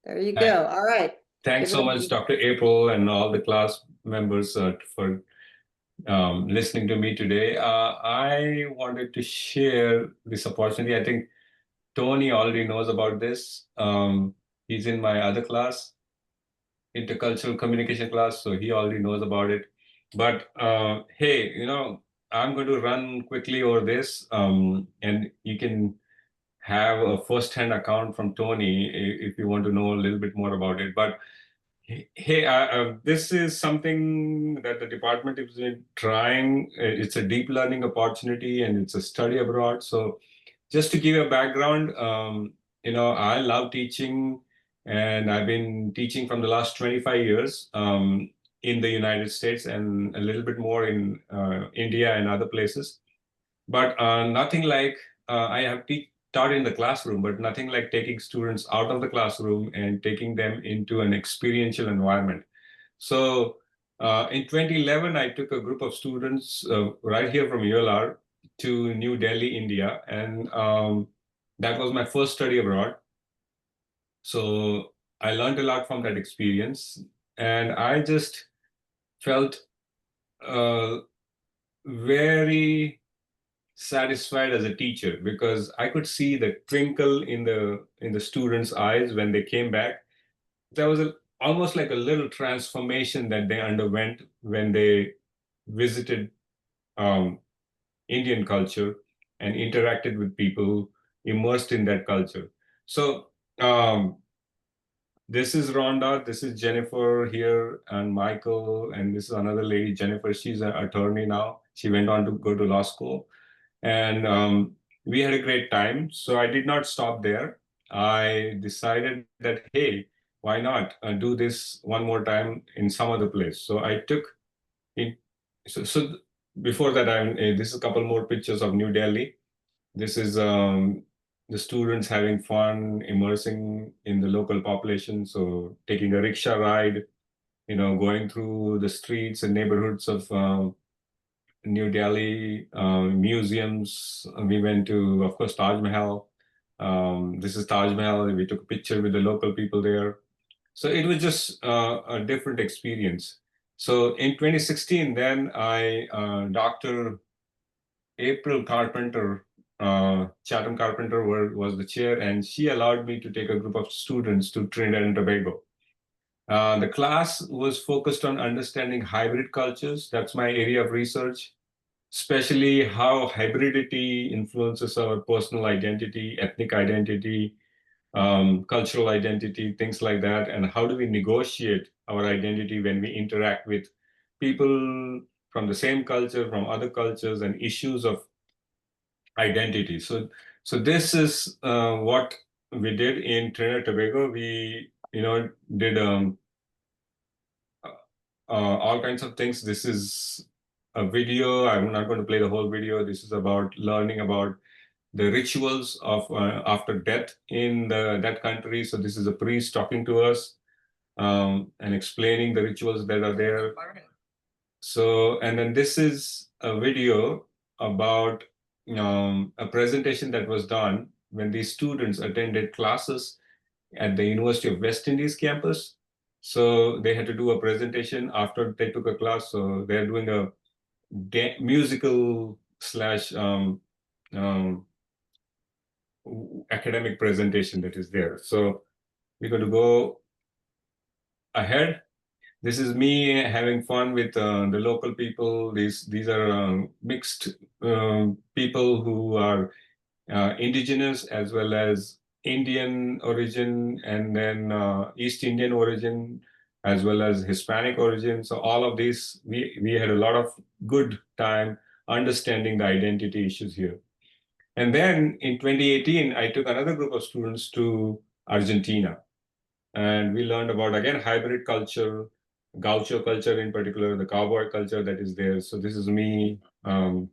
There you go. All right. Thanks Give it so a much, Dr. April, and all the class members for listening to me today. I wanted to share this opportunity. I think Tony already knows about this. He's in my other class, intercultural communication class, so he already knows about it. But hey, I'm going to run quickly over this, and you can have a first-hand account from Tony if you want to know a little bit more about it. But hey, this is something that the department is trying. It's a deep learning opportunity and it's a study abroad. So just to give you a background, I love teaching and I've been teaching from the last 25 years in the United States and a little bit more in India and other places. But nothing like I have taught in the classroom, but nothing like taking students out of the classroom and taking them into an experiential environment. So in 2011, I took a group of students right here from ULR to New Delhi, India, and that was my first study abroad. So I learned a lot from that experience, and I just felt uh, very satisfied as a teacher because I could see the twinkle in the students' eyes when they came back. There was almost like a little transformation that they underwent when they visited um, Indian culture and interacted with people immersed in that culture. So um, this is Rhonda, this is Jennifer here, and Michael, and this is another lady, Jennifer. She's an attorney now. She went on to go to law school. And we had a great time. So I did not stop there. I decided that, hey, why not do this one more time in some other place? So I took it. So before that, this is a couple more pictures of New Delhi. This is the students having fun, immersing in the local population. So taking a rickshaw ride, going through the streets and neighborhoods of New Delhi, museums. We went to, of course, Taj Mahal. This is Taj Mahal. We took a picture with the local people there. So it was just a different experience. So in 2016, then Dr. April Carpenter, Chatham Carpenter was the chair, and she allowed me to take a group of students to Trinidad and Tobago. The class was focused on understanding hybrid cultures. That's my area of research, especially how hybridity influences our personal identity, ethnic identity, cultural identity, things like that, and how do we negotiate our identity when we interact with people from the same culture, from other cultures, and issues of identity. So this is what we did in Trinidad and Tobago. We, did all kinds of things. This is a video. I'm not going to play the whole video. This is about learning about the rituals of after death in that country. So this is a priest talking to us and explaining the rituals that are there. So, and then this is a video about a presentation that was done when these students attended classes at the University of West Indies campus. So they had to do a presentation after they took a class. So they're doing a musical slash academic presentation that is there. So we're going to go ahead. This is me having fun with the local people. These are mixed people who are indigenous as well as Indian origin, and then East Indian origin, as well as Hispanic origin. So all of these, we had a lot of good time understanding the identity issues here. And then in 2018, I took another group of students to Argentina. And we learned about, again, hybrid culture, gaucho culture in particular, the cowboy culture that is there. So this is me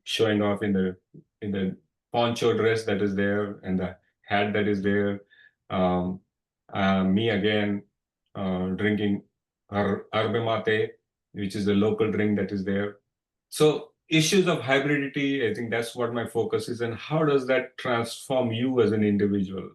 showing off in the poncho dress that is there and the hat that is there. Um, Me again drinking herbe mate, which is the local drink that is there. So issues of hybridity, I think that's what my focus is, and how does that transform you as an individual?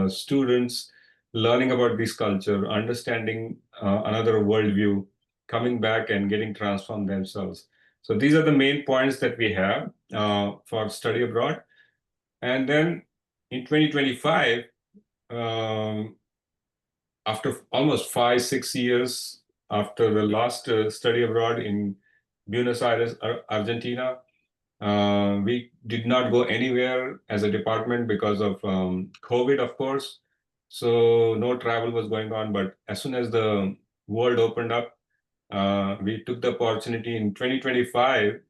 Students learning about this culture, understanding another worldview, coming back and getting transformed themselves. So these are the main points that we have for study abroad. And then in 2025, um, after almost 5, 6 years after the last study abroad in Buenos Aires, Argentina, we did not go anywhere as a department because of COVID, of course. So no travel was going on. But as soon as the world opened up, we took the opportunity in 2025.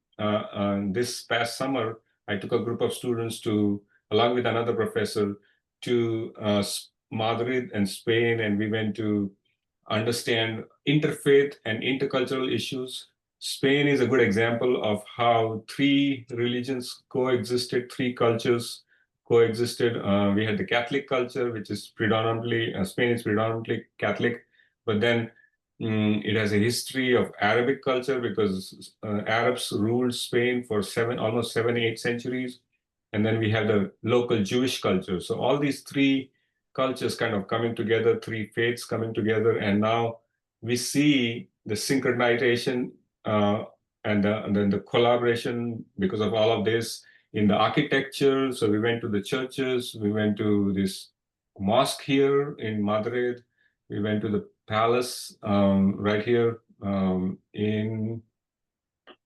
This past summer, I took a group of students to, along with another professor, to Madrid and Spain, and we went to understand interfaith and intercultural issues. Spain is a good example of how three religions coexisted, three cultures coexisted. We had the Catholic culture, which is predominantly, Spain is predominantly Catholic, but then it has a history of Arabic culture because Arabs ruled Spain for almost 7, 8 centuries. And then we have the local Jewish culture. So all these three cultures kind of coming together, three faiths coming together, and now we see the synchronization and then the collaboration because of all of this in the architecture. So we went to the churches, we went to this mosque here in Madrid, we went to the palace right here in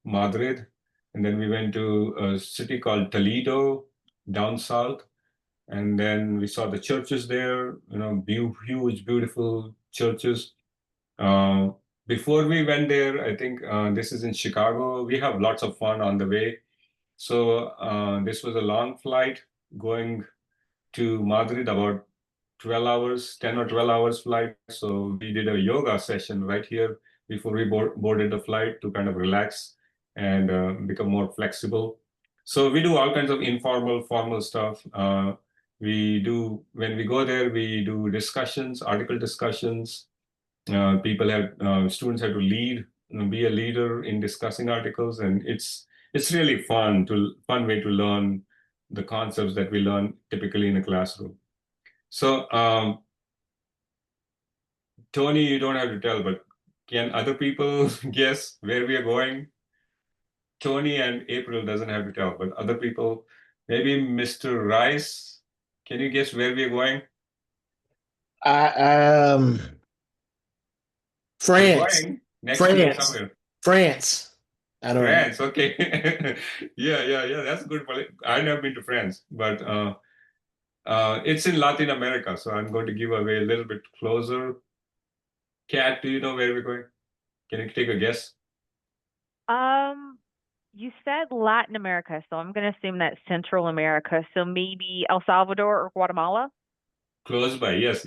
Madrid, and then we went to a city called Toledo down south, and then we saw the churches there, huge, beautiful churches. Uh, Before we went there, I think this is in Chicago. We have lots of fun on the way. So this was a long flight going to Madrid, about 12 hours, 10 or 12 hours flight. So we did a yoga session right here before we boarded the flight to kind of relax and become more flexible. So we do all kinds of informal, formal stuff. When we go there, we do discussions, article discussions. Students have to lead, be a leader in discussing articles, and it's really fun way to learn the concepts that we learn typically in a classroom. So, Tony, you don't have to tell, but can other people guess where we are going? Tony and April doesn't have to tell, but other people, maybe Mr. Rice, can you guess where we are going? We're France. going next week France. somewhere. France. I don't know. France, okay. Yeah. That's good. I've never been to France, but it's in Latin America, so I'm going to give away a little bit closer. Kat, do you know where we're going? Can you take a guess? Um, you said Latin America, so I'm going to assume that's Central America. So maybe El Salvador or Guatemala? Close by, yes.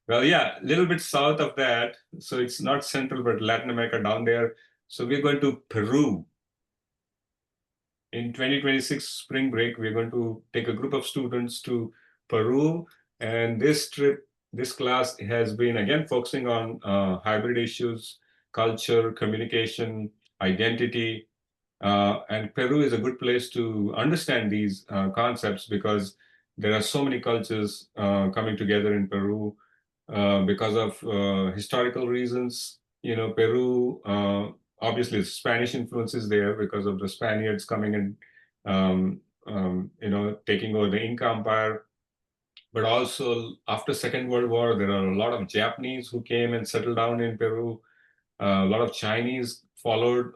Well, yeah, a little bit south of that. So it's not Central, but Latin America down there. So we're going to Peru. In 2026 spring break, we're going to take a group of students to Peru. And this class has been, again, focusing on hybrid issues, culture, communication, identity. And Peru is a good place to understand these concepts because there are so many cultures coming together in Peru because of historical reasons. Peru, obviously, Spanish influence is there because of the Spaniards coming and taking over the Inca Empire. But also after Second World War, there are a lot of Japanese who came and settled down in Peru. A lot of Chinese followed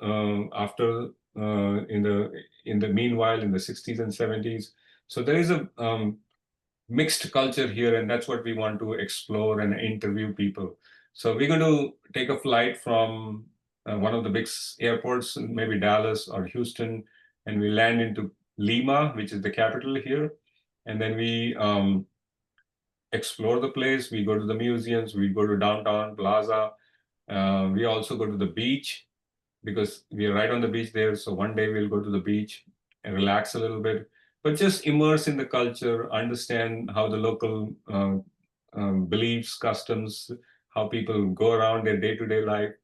after in the meanwhile in the 60s and 70s. So there is a mixed culture here, and that's what we want to explore and interview people. So we're going to take a flight from one of the big airports, maybe Dallas or Houston, and we land into Lima, which is the capital here. And then we explore the place. We go to the museums, we go to downtown Plaza. We also go to the beach because we are right on the beach there. So one day we'll go to the beach and relax a little bit, but just immerse in the culture, understand how the local beliefs, customs, how people go around their day-to-day life,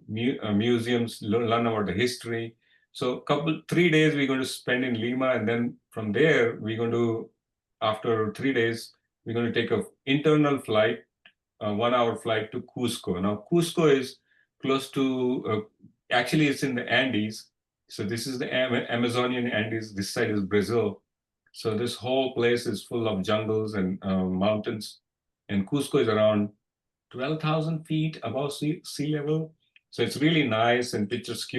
museums, learn about the history. So 3 days we're going to spend in Lima, and then from there we're going to, after 3 days, we're going to take an internal flight, a 1-hour flight to Cusco. Now, Cusco is close to, actually, it's in the Andes. So this is the Amazonian Andes. This side is Brazil. So this whole place is full of jungles and mountains. And Cusco is around 12,000 feet above sea level. So it's really nice and picturesque.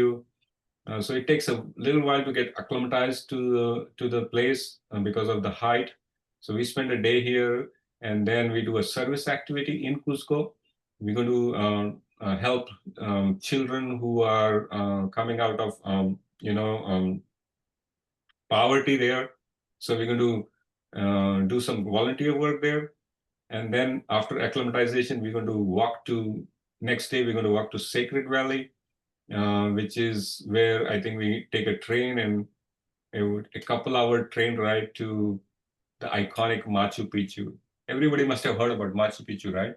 So it takes a little while to get acclimatized to the place because of the height. So we spend a day here, and then we do a service activity in Cusco. We're going to help children who are coming out of poverty there. So we're going to do some volunteer work there. And then after acclimatization, we're going to next day, we're going to walk to Sacred Valley, which is where I think we take a train and a couple-hour train ride to the iconic Machu Picchu. Everybody must have heard about Machu Picchu, right?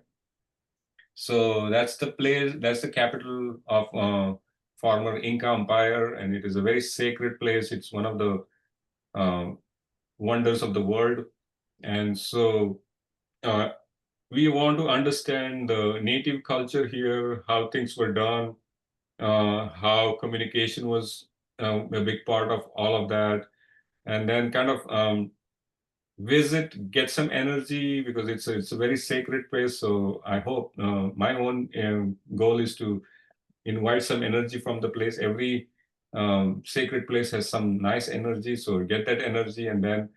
So that's the place, that's the capital of former Inca Empire, and it is a very sacred place. It's one of the wonders of the world. And so we want to understand the native culture here, how things were done, how communication was a big part of all of that, and then kind of visit, get some energy, because it's a very sacred place. So I hope my own goal is to invite some energy from the place. Every sacred place has some nice energy, so get that energy and then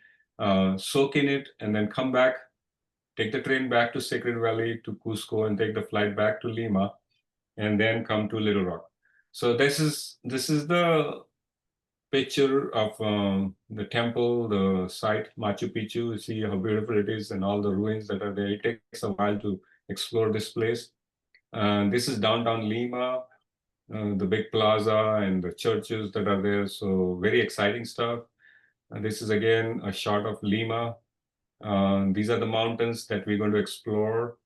soak in it, and then come back, take the train back to Sacred Valley to Cusco, and take the flight back to Lima, and then come to Little Rock. So this is the picture of the temple, the site, Machu Picchu. You see how beautiful it is and all the ruins that are there. It takes a while to explore this place. This is downtown Lima, the big plaza and the churches that are there. So very exciting stuff. This is again a shot of Lima. These are the mountains that we're going to explore.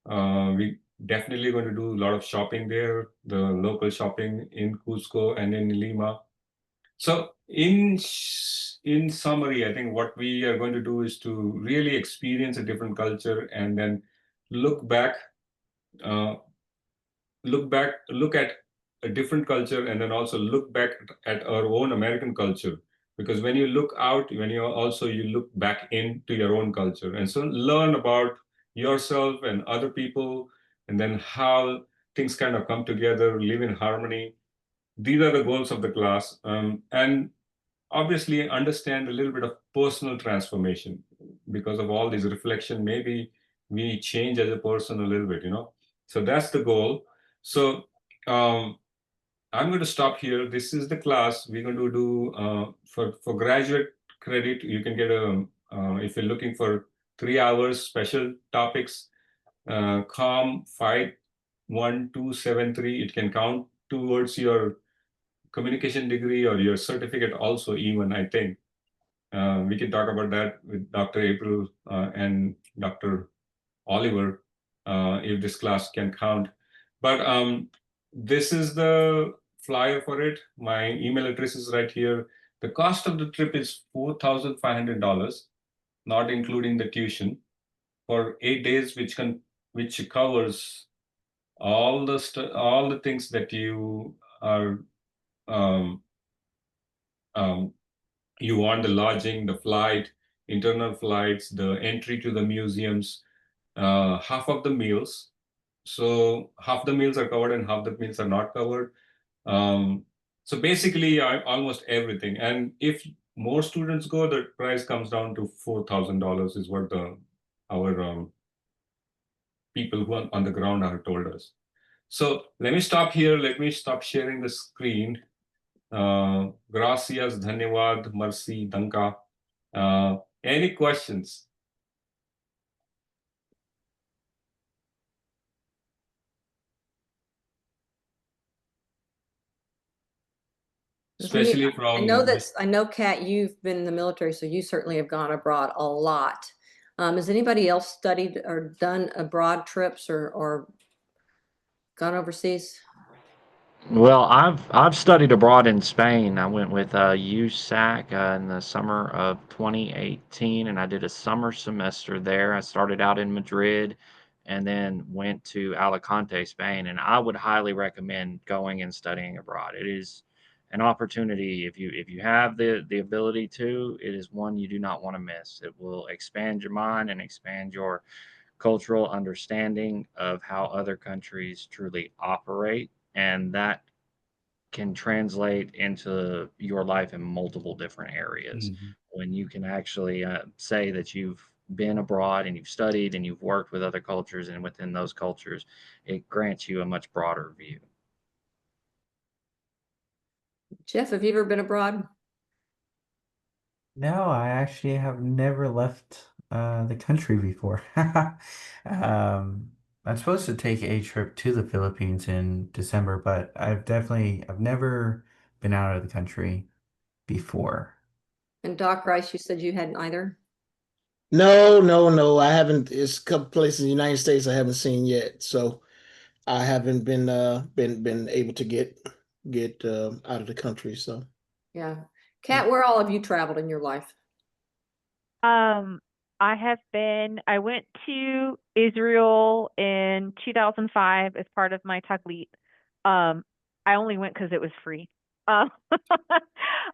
We definitely going to do a lot of shopping there, the local shopping in Cusco and in Lima. So in summary, I think what we are going to do is to really experience a different culture and then look at a different culture, and then also look back at our own American culture. Because when you look out, you look back into your own culture, and so learn about yourself and other people, and then how things kind of come together, live in harmony. These are the goals of the class, and obviously understand a little bit of personal transformation. Because of all this reflection, maybe we change as a person a little bit, so that's the goal. So I'm going to stop here. This is the class we're going to do for graduate credit. You can get if you're looking for 3 hours special topics, COM 51273, it can count towards your communication degree or your certificate also, even, I think. We can talk about that with Dr. April and Dr. Oliver, if this class can count. But this is the flyer for it. My email address is right here. The cost of the trip is $4,500, not including the tuition, for 8 days, which covers all the things that you are you want: the lodging, the flight, internal flights, the entry to the museums, half of the meals. So half the meals are covered and half the meals are not covered. So basically, almost everything. And if more students go, the price comes down to $4,000 is what our people who are on the ground have told us. So let me stop here. Let me stop sharing the screen. Gracias, dhanyawad, merci, danka. Any questions? Especially from I know, Kat, you've been in the military, so you certainly have gone abroad a lot. Has anybody else studied or done abroad trips or gone overseas? Well, I've studied abroad in Spain. I went with USAC in the summer of 2018, and I did a summer semester there. I started out in Madrid, and then went to Alicante, Spain. And I would highly recommend going and studying abroad. It is an opportunity if you have the ability to. It is one you do not want to miss. It will expand your mind and expand your cultural understanding of how other countries truly operate, and that can translate into your life in multiple different areas. Mhm. When you can actually say that you've been abroad and you've studied and you've worked with other cultures, and within those cultures, it grants you a much broader view. Jeff, have you ever been abroad? No, I actually have never left the country before. I'm supposed to take a trip to the Philippines in December, but I've never been out of the country before. And Doc Rice, you said you hadn't either? No. I haven't. It's a couple places in the United States I haven't seen yet, so I haven't been able to get out of the country. So Yeah. Kat, where all have you traveled in your life? I went to Israel in 2005 as part of my Taglit. I only went because it was free.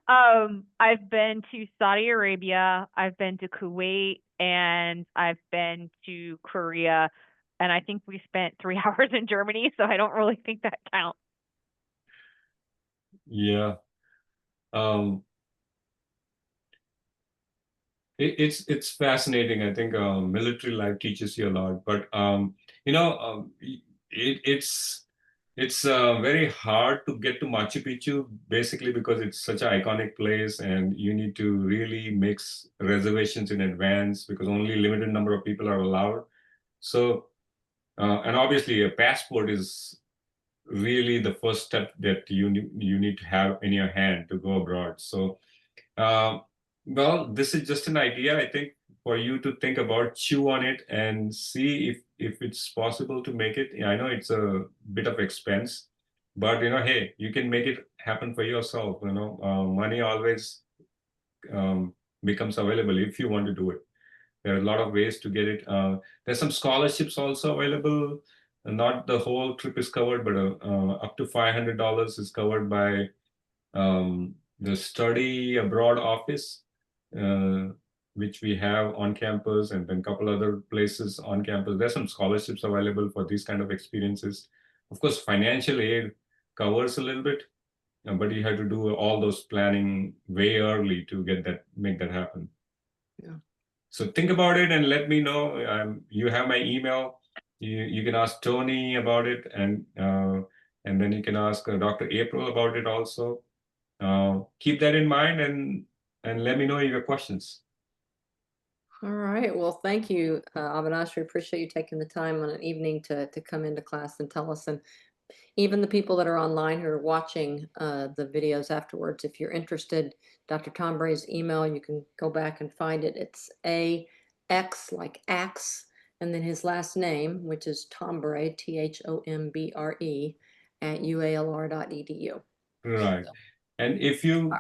Um, I've been to Saudi Arabia, I've been to Kuwait, and I've been to Korea. And I think we spent 3 hours in Germany, so I don't really think that counts. Yeah. Um, it's fascinating. I think military life teaches you a lot, but it's very hard to get to Machu Picchu basically because it's such an iconic place, and you need to really make reservations in advance because only limited number of people are allowed. So, and obviously, a passport is really the first step that you need to have in your hand to go abroad. So. Um, well, this is just an idea, I think, for you to think about, chew on it, and see if it's possible to make it. I know it's a bit of expense, but hey, you can make it happen for yourself. Money always um, becomes available if you want to do it. There are a lot of ways to get it. There's some scholarships also available. Not the whole trip is covered, but up to $500 is covered by the study abroad office, uh, which we have on campus, and then a couple other places on campus. There's some scholarships available for these kind of experiences. Of course, financial aid covers a little bit, but you have to do all those planning way early to make that happen. Yeah. So think about it and let me know. You have my email. You can ask Tony about it, and then you can ask Dr. April about it also. Keep that in mind, and let me know your questions. All right. Well, thank you, Avinash. We appreciate you taking the time on an evening to come into class and tell us. And even the people that are online who are watching the videos afterwards, if you're interested, Dr. Tombray's email, you can go back and find it. It's AX like axe, and then his last name, which is Tombre, THOMBRE, at ualr.edu. Right. And if you're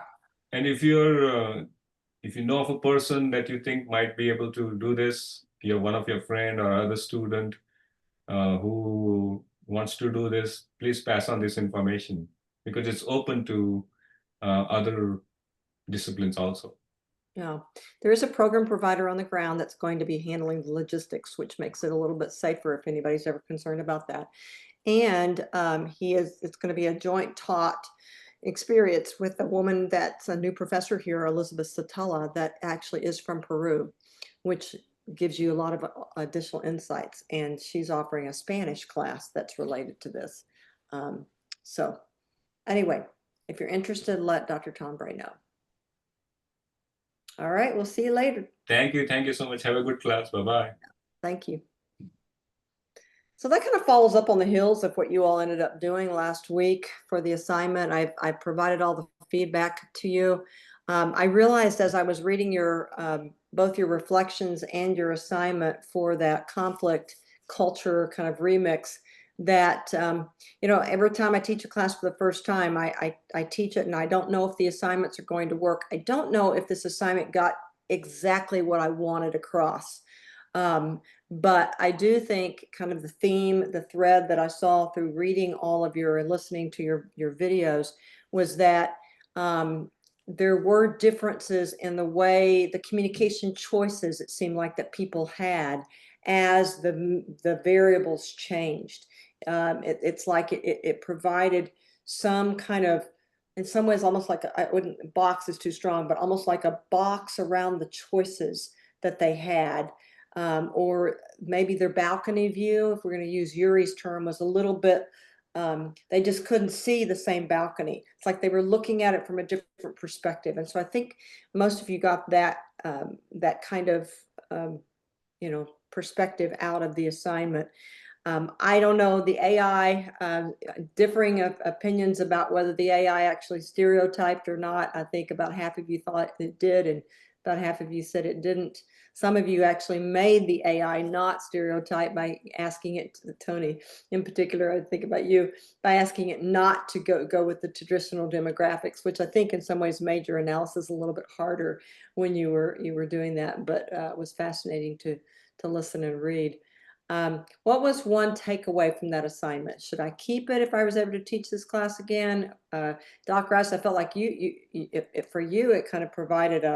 if you know of a person that you think might be able to do this, you're one of your friend or other student who wants to do this, please pass on this information because it's open to other disciplines also. Yeah, there is a program provider on the ground that's going to be handling the logistics, which makes it a little bit safer if anybody's ever concerned about that. And it's going to be a joint taught experience with a woman that's a new professor here, Elizabeth Satella, that actually is from Peru, which gives you a lot of additional insights. And she's offering a Spanish class that's related to this. So anyway, if you're interested, let Dr. Tombray know. All right, we'll see you later. Thank you so much. Have a good class. Bye-bye. Thank you. So that kind of follows up on the heels of what you all ended up doing last week for the assignment. I provided all the feedback to you. I realized as I was reading your both your reflections and your assignment for that conflict culture kind of remix that, you know, every time I teach a class for the first time, I teach it and I don't know if the assignments are going to work. I don't know if this assignment got exactly what I wanted across. But I do think kind of the theme, the thread that I saw through reading all of your and listening to your videos was that there were differences in the way the communication choices it seemed like that people had as the variables changed. It's like it provided some kind of, in some ways, almost like I wouldn't, box is too strong, but almost like a box around the choices that they had. Or maybe their balcony view, if we're going to use Yuri's term, was a little bit, they just couldn't see the same balcony. It's like they were looking at it from a different perspective. And so I think most of you got that, that kind of, you know, perspective out of the assignment. I don't know, the AI, differing opinions about whether the AI actually stereotyped or not. I think about half of you thought it did, and about half of you said it didn't. Some of you actually made the AI not stereotype by asking it, Tony in particular, I think about you, by asking it not to go with the traditional demographics, which I think in some ways made your analysis a little bit harder when you were doing that, but it was fascinating to listen and read. What was one takeaway from that assignment? Should I keep it if I was able to teach this class again? Doc Rice, I felt like if for you, it kind of provided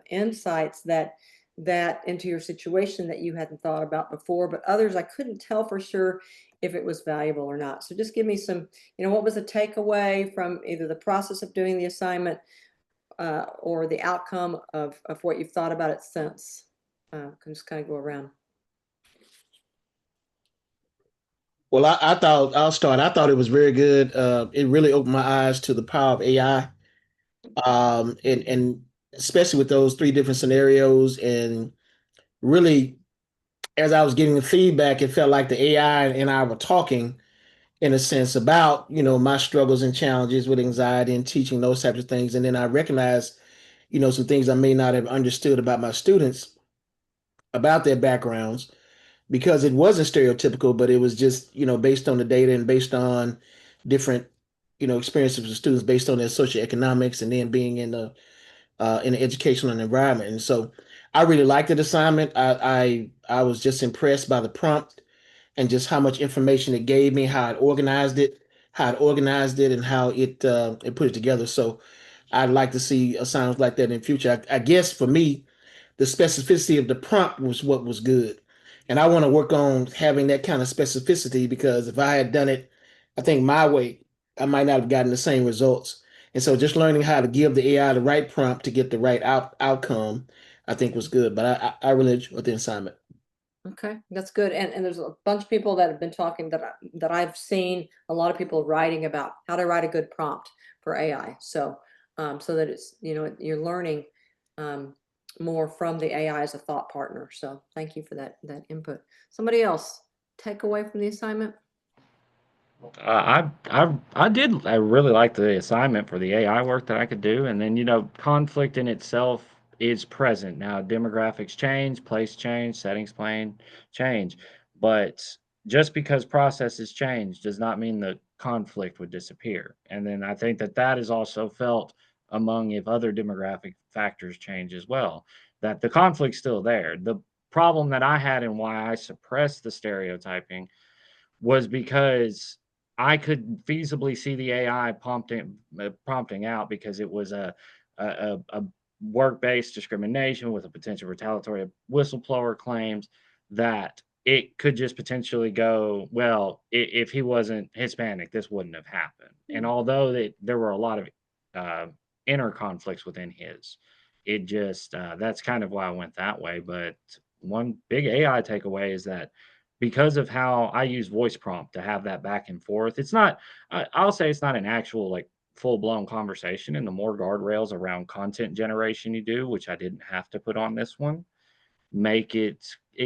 insights that into your situation that you hadn't thought about before, but others I couldn't tell for sure if it was valuable or not. So just give me some, you know, what was a takeaway from either the process of doing the assignment or the outcome of what you've thought about it since? Can just kind of go around. Well, I thought I'll start. I thought it was very good. It really opened my eyes to the power of AI, and especially with those three different scenarios. And really, as I was getting the feedback, it felt like the AI and I were talking in a sense about, you know, my struggles and challenges with anxiety and teaching those types of things. And then I recognized, you know, some things I may not have understood about my students, about their backgrounds, because it wasn't stereotypical, but it was just, you know, based on the data and based on different, you know, experiences of students based on their socioeconomics and then being in an educational environment. And so I really liked the assignment. I was just impressed by the prompt and just how much information it gave me, how it organized it, and how it put it together. So I'd like to see assignments like that in the future. I guess for me, the specificity of the prompt was what was good. And I want to work on having that kind of specificity because if I had done it, I think my way, I might not have gotten the same results. And so just learning how to give the AI the right prompt to get the right outcome, I think was good. But I really enjoyed the assignment. Okay, that's good. And there's a bunch of people that have been talking that I've seen a lot of people writing about how to write a good prompt for AI. So so that it's, you know, you're learning more from the AI as a thought partner. So thank you for that input. Somebody else take away from the assignment? I really like the assignment for the AI work that I could do, and then, you know, conflict in itself is present now. Demographics change, place change, settings change, but just because processes change does not mean the conflict would disappear. And then I think that that is also felt among if other demographic factors change as well, that the conflict's still there. The problem that I had and why I suppressed the stereotyping was because I could feasibly see the AI prompting out because it was a work-based discrimination with a potential retaliatory whistleblower claims that it could just potentially go, well, if he wasn't Hispanic, this wouldn't have happened. And although there were a lot of inner conflicts within his, it just that's kind of why I went that way. But one big AI takeaway is that because of how I use voice prompt to have that back and forth. It's not, I'll say it's not an actual like full blown conversation. And the more guardrails around content generation you do, which I didn't have to put on this one, make it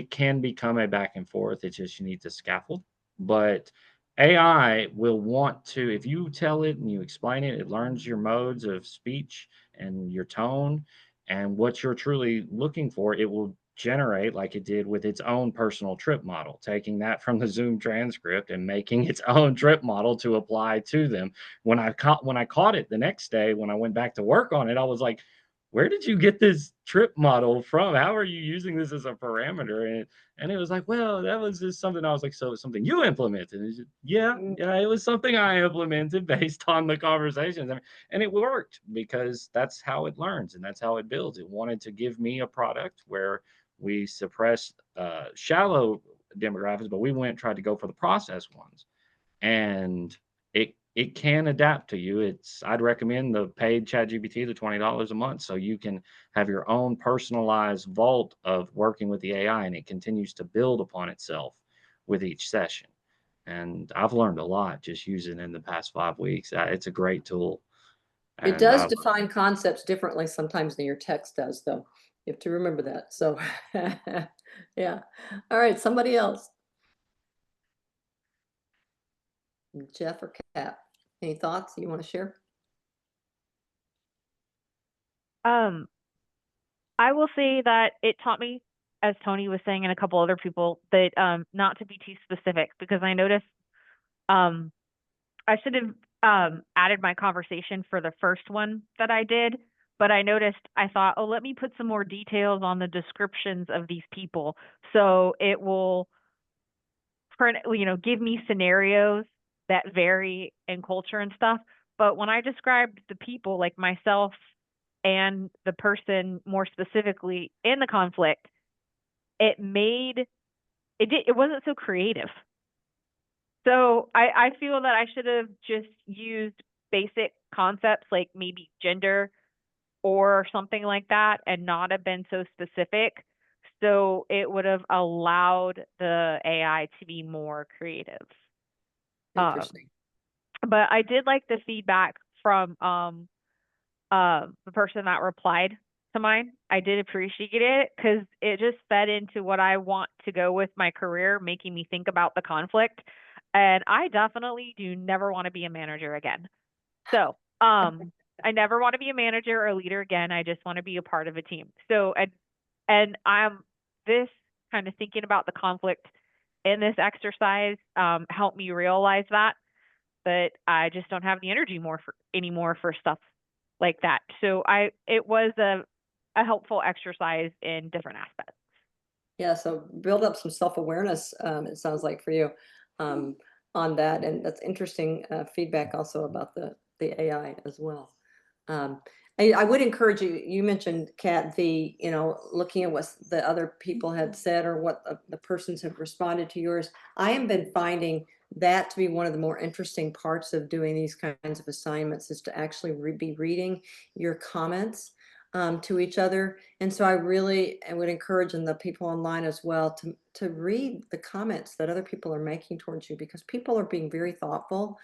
can become a back and forth. It's just you need to scaffold. But AI will want to, if you tell it and you explain it, it learns your modes of speech and your tone and what you're truly looking for. It will generate like it did with its own personal trip model, taking that from the Zoom transcript and making its own trip model to apply to them. When I caught it the next day, when I went back to work on it, I was like, where did you get this trip model from? How are you using this as a parameter? And it was like, well, that was just something. I was like, so it's something you implemented? And yeah, it was something I implemented based on the conversations. I mean, and it worked because that's how it learns and that's how it builds. It wanted to give me a product where we suppressed shallow demographics, but we went and tried to go for the processed ones. And it can adapt to you. I'd recommend the paid ChatGPT, the $20 a month, so you can have your own personalized vault of working with the AI, and it continues to build upon itself with each session. And I've learned a lot just using it in the past 5 weeks. It's a great tool. It And does define concepts differently sometimes than your text does, though. You have to remember that. So, yeah. All right, somebody else. Jeff or Kat, any thoughts you want to share? I will say that it taught me, as Tony was saying and a couple other people, that not to be too specific, because I noticed I should have added my conversation for the first one that I did, but I noticed, I thought, oh, let me put some more details on the descriptions of these people, so it will give me scenarios that vary in culture and stuff. But when I described the people, like myself and the person more specifically in the conflict, it wasn't so creative. So I feel that I should have just used basic concepts like maybe gender or something like that and not have been so specific. So it would have allowed the AI to be more creative. Interesting. But I did like the feedback from the person that replied to mine. I did appreciate it because it just fed into what I want to go with my career, making me think about the conflict. And I definitely do never want to be a manager again. So, I never want to be a manager or a leader again. I just want to be a part of a team. So, and I'm this kind of thinking about the conflict in this exercise helped me realize that I just don't have the energy anymore for stuff like that. So it was a helpful exercise in different aspects. Yeah, so build up some self-awareness, it sounds like for you, on that, and that's interesting feedback also about the AI as well. I would encourage you. You mentioned, Kat, looking at what the other people had said or what the persons have responded to yours. I have been finding that to be one of the more interesting parts of doing these kinds of assignments is to actually be reading your comments to each other. And so I would encourage the people online as well to read the comments that other people are making towards you, because people are being very thoughtful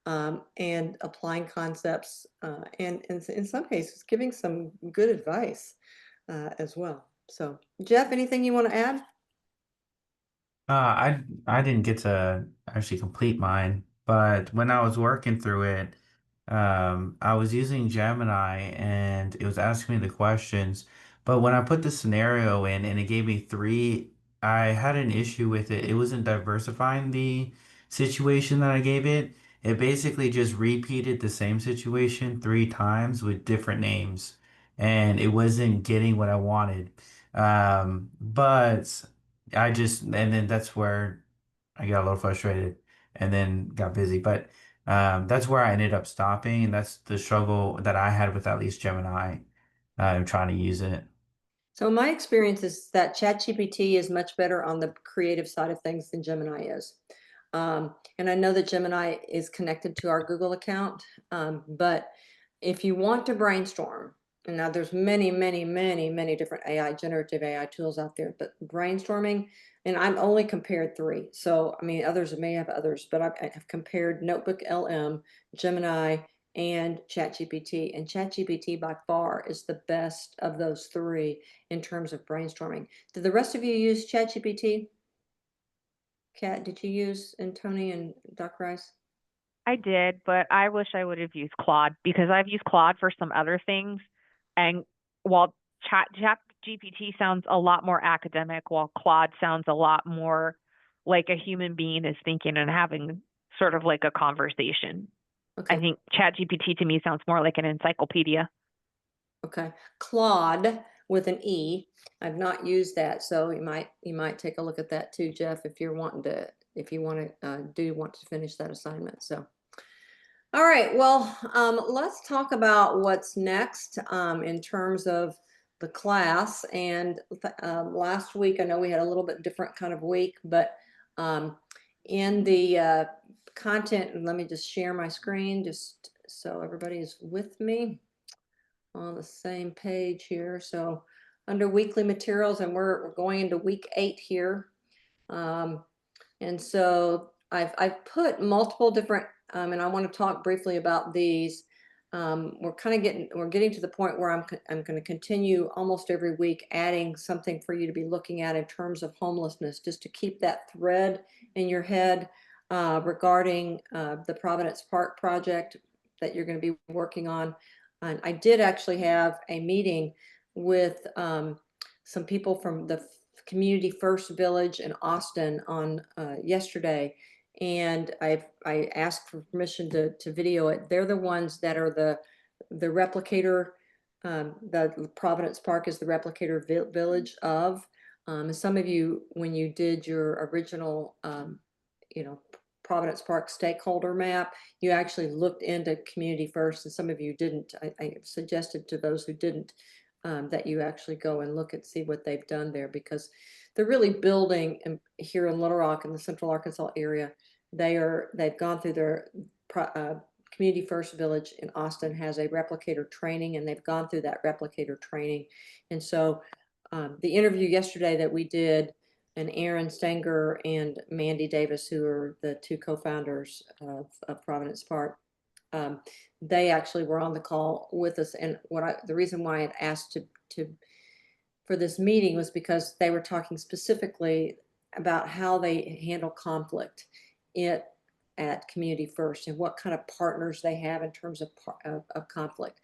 and applying concepts and in some cases giving some good advice as well. So Jeff, anything you want to add? I didn't get to actually complete mine, but when I was working through it, I was using Gemini and it was asking me the questions. But when I put the scenario in and it gave me three, I had an issue with it. It wasn't diversifying the situation that I gave it. It basically just repeated the same situation 3 times with different names, and it wasn't getting what I wanted. But and then that's where I got a little frustrated and then got busy. But that's where I ended up stopping, and that's the struggle that I had with at least Gemini, trying to use it. So my experience is that ChatGPT is much better on the creative side of things than Gemini is. And I know that Gemini is connected to our Google account, but if you want to brainstorm, and now there's many, many, many, many different generative AI tools out there, but brainstorming, and I'm only compared 3. So, I mean, others may have others, but I have compared Notebook LM, Gemini, and ChatGPT. And ChatGPT by far is the best of those 3 in terms of brainstorming. Did the rest of you use ChatGPT? Kat, did you use, and Tony and Doc Rice? I did, but I wish I would have used Claude, because I've used Claude for some other things. And while GPT sounds a lot more academic, while Claude sounds a lot more like a human being is thinking and having sort of like a conversation. I Okay. think ChatGPT to me sounds more like an encyclopedia. Okay. Claude with an E. I've not used that, so you might take a look at that too, Jeff, if you want to finish that assignment. So, all right. Well, let's talk about what's next in terms of the class. And last week, I know we had a little bit different kind of week, but in the content, and let me just share my screen just so everybody is with me on the same page here. So under weekly materials, and we're going into week 8 here. And so I've put multiple different, and I want to talk briefly about these. We're getting to the point where I'm going to continue almost every week adding something for you to be looking at in terms of homelessness, just to keep that thread in your head regarding the Providence Park project that you're going to be working on. And I did actually have a meeting with some people from the Community First Village in Austin on yesterday, and I asked for permission to video it. They're the ones that are the replicator. The Providence Park is the replicator village of. And some of you, when you did your original, Providence Park stakeholder map, you actually looked into Community First, and some of you didn't. I suggested to those who didn't that you actually go and look and see what they've done there, because they're really building here in Little Rock in the Central Arkansas area. They've gone through their Community First Village in Austin has a replicator training, and they've gone through that replicator training. And so the interview yesterday that we did, and Aaron Stenger and Mandy Davis, who are the 2 co-founders of Providence Park, they actually were on the call with us. And the reason why I asked for this meeting was because they were talking specifically about how they handle conflict at Community First, and what kind of partners they have in terms of conflict.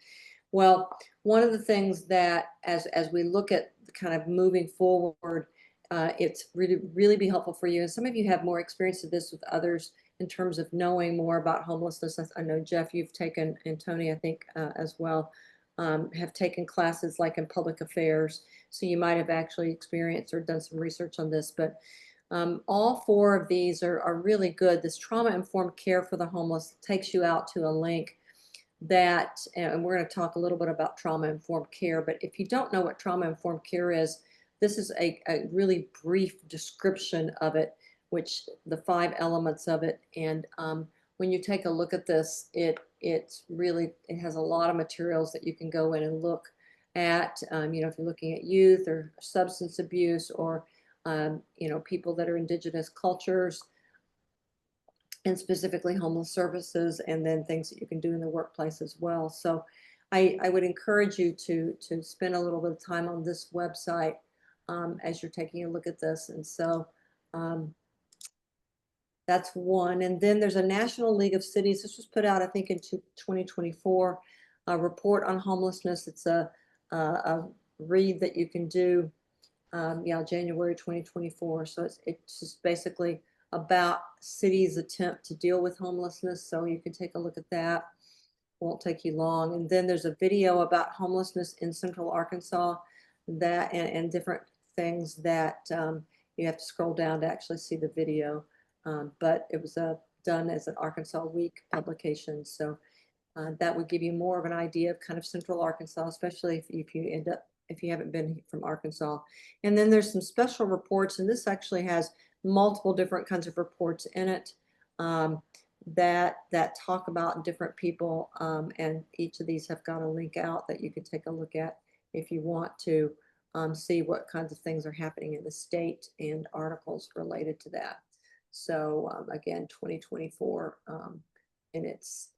Well, one of the things that as we look at kind of moving forward, it's really be helpful for you. And some of you have more experience of this with others in terms of knowing more about homelessness. I know, Jeff, you've taken, and Tony, I think as well, have taken classes like in public affairs. So you might have actually experienced or done some research on this, but all 4 of these are really good. This trauma-informed care for the homeless takes you out to a link that, and we're going to talk a little bit about trauma-informed care, but if you don't know what trauma-informed care is, this is a really brief description of it, which the 5 elements of it. And when you take a look at this, it has a lot of materials that you can go in and look at. If you're looking at youth or substance abuse, or people that are indigenous cultures, and specifically homeless services, and then things that you can do in the workplace as well. So I would encourage you to spend a little bit of time on this website as you're taking a look at this. And so that's one. And then there's a National League of Cities. This was put out, I think, in 2024, a report on homelessness. It's a read that you can do, January 2024. So it's just basically about cities' attempt to deal with homelessness. So you can take a look at that. Won't take you long. And then there's a video about homelessness in Central Arkansas, that and different things that you have to scroll down to actually see the video. But it was done as an Arkansas Week publication. So that would give you more of an idea of kind of Central Arkansas, especially if you haven't been from Arkansas. And then there's some special reports, and this actually has multiple different kinds of reports in it that talk about different people. And each of these have got a link out that you can take a look at if you want to see what kinds of things are happening in the state, and articles related to that. So again, 2024 in its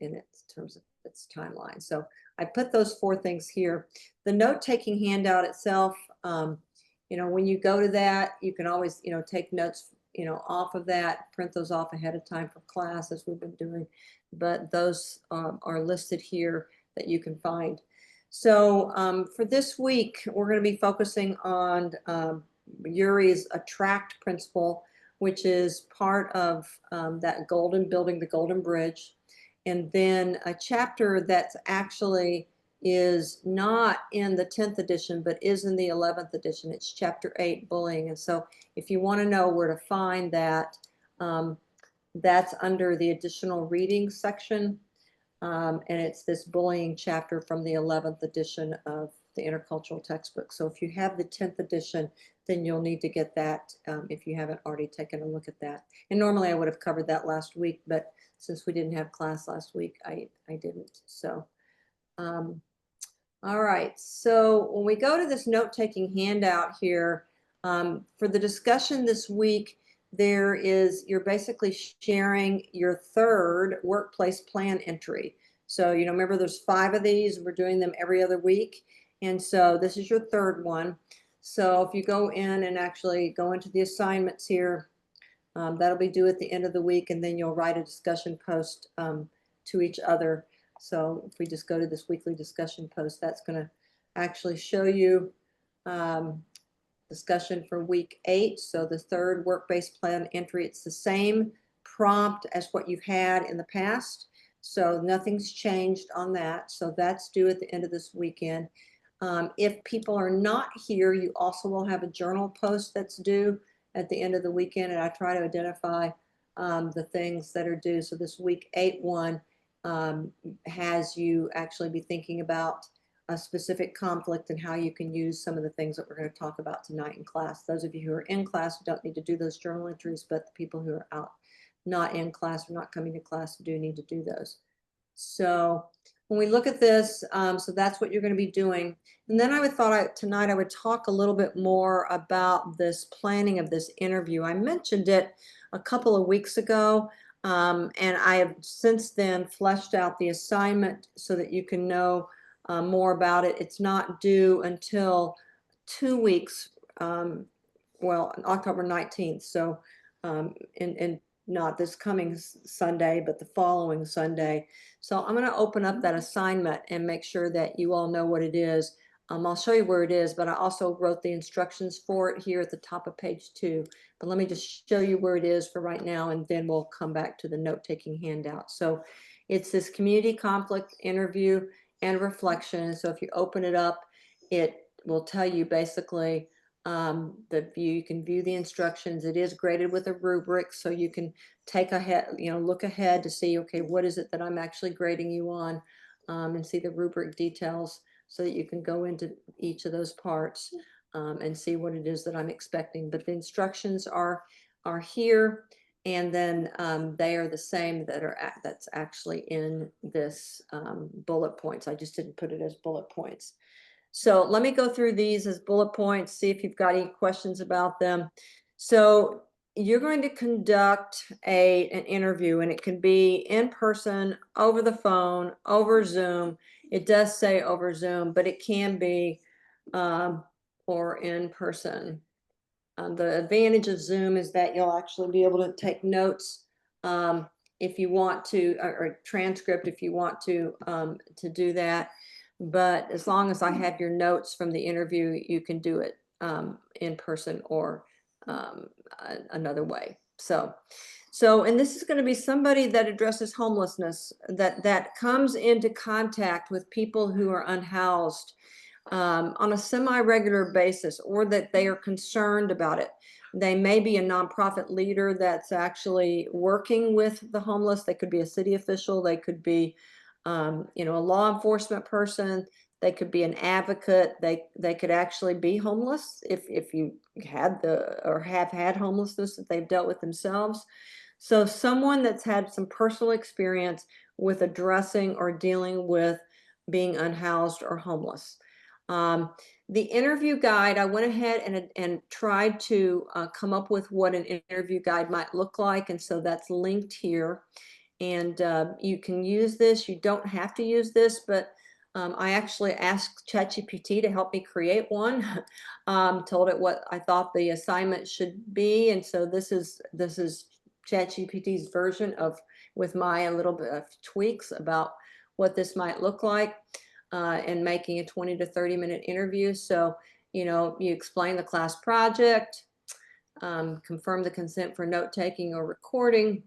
terms of its timeline. So I put those 4 things here. The note-taking handout itself, when you go to that, you can always, take notes, off of that, print those off ahead of time for class, as we've been doing. But those are listed here that you can find. So for this week, we're going to be focusing on Uri's Attract principle, which is part of that building the Golden Bridge. And then a chapter that's actually is not in the 10th edition, but is in the 11th edition. It's chapter 8, bullying. And so if you want to know where to find that, that's under the additional reading section. And it's this bullying chapter from the 11th edition of the intercultural textbook. So if you have the 10th edition, then you'll need to get that if you haven't already taken a look at that. And normally I would have covered that last week, but since we didn't have class last week, I didn't. So, all right. So when we go to this note-taking handout here, for the discussion this week, you're basically sharing your third workplace plan entry. So, remember there's 5 of these, we're doing them every other week. And so this is your third one. So if you go in and actually go into the assignments here, that'll be due at the end of the week, and then you'll write a discussion post to each other. So if we just go to this weekly discussion post, that's going to actually show you discussion for week 8. So the third work-based plan entry, it's the same prompt as what you've had in the past. So nothing's changed on that. So that's due at the end of this weekend. If people are not here, you also will have a journal post that's due at the end of the weekend. And I try to identify the things that are due. So this week 8 one has you actually be thinking about a specific conflict and how you can use some of the things that we're going to talk about tonight in class. Those of you who are in class don't need to do those journal entries, but the people who are out not in class or not coming to class do need to do those. So when we look at this, so that's what you're going to be doing. And then tonight I would talk a little bit more about this planning of this interview. I mentioned it a couple of weeks ago, and I have since then fleshed out the assignment so that you can know more about it. It's not due until 2 weeks, well, October 19th. So in not this coming Sunday, but the following Sunday. So I'm going to open up that assignment and make sure that you all know what it is. I'll show you where it is, but I also wrote the instructions for it here at the top of page 2. But let me just show you where it is for right now, and then we'll come back to the note-taking handout. So it's this community conflict interview and reflection. So if you open it up, it will tell you basically you can view the instructions. It is graded with a rubric, so you can look ahead to see, okay, what is it that I'm actually grading you on, and see the rubric details so that you can go into each of those parts and see what it is that I'm expecting. But the instructions are here, and then they are the same that's actually in this bullet points. I just didn't put it as bullet points. So let me go through these as bullet points, see if you've got any questions about them. So you're going to conduct an interview, and it can be in person, over the phone, over Zoom. It does say over Zoom, but it can be or in person. The advantage of Zoom is that you'll actually be able to take notes if you want to, or transcript if you want to do that. But as long as I have your notes from the interview, you can do it in person or another way. So, and this is going to be somebody that addresses homelessness, that comes into contact with people who are unhoused on a semi-regular basis, or that they are concerned about it. They may be a nonprofit leader that's actually working with the homeless. They could be a city official. They could be a law enforcement person. They could be an advocate. They could actually be homeless if you had have had homelessness that they've dealt with themselves. So someone that's had some personal experience with addressing or dealing with being unhoused or homeless. The interview guide, I went ahead and tried to come up with what an interview guide might look like. And so that's linked here. And you can use this. You don't have to use this, but I actually asked ChatGPT to help me create one. Told it what I thought the assignment should be, and so this is ChatGPT's version with my little bit of tweaks about what this might look like. and making a 20 to 30-minute interview. So, you know, you explain the class project, confirm the consent for note-taking or recording.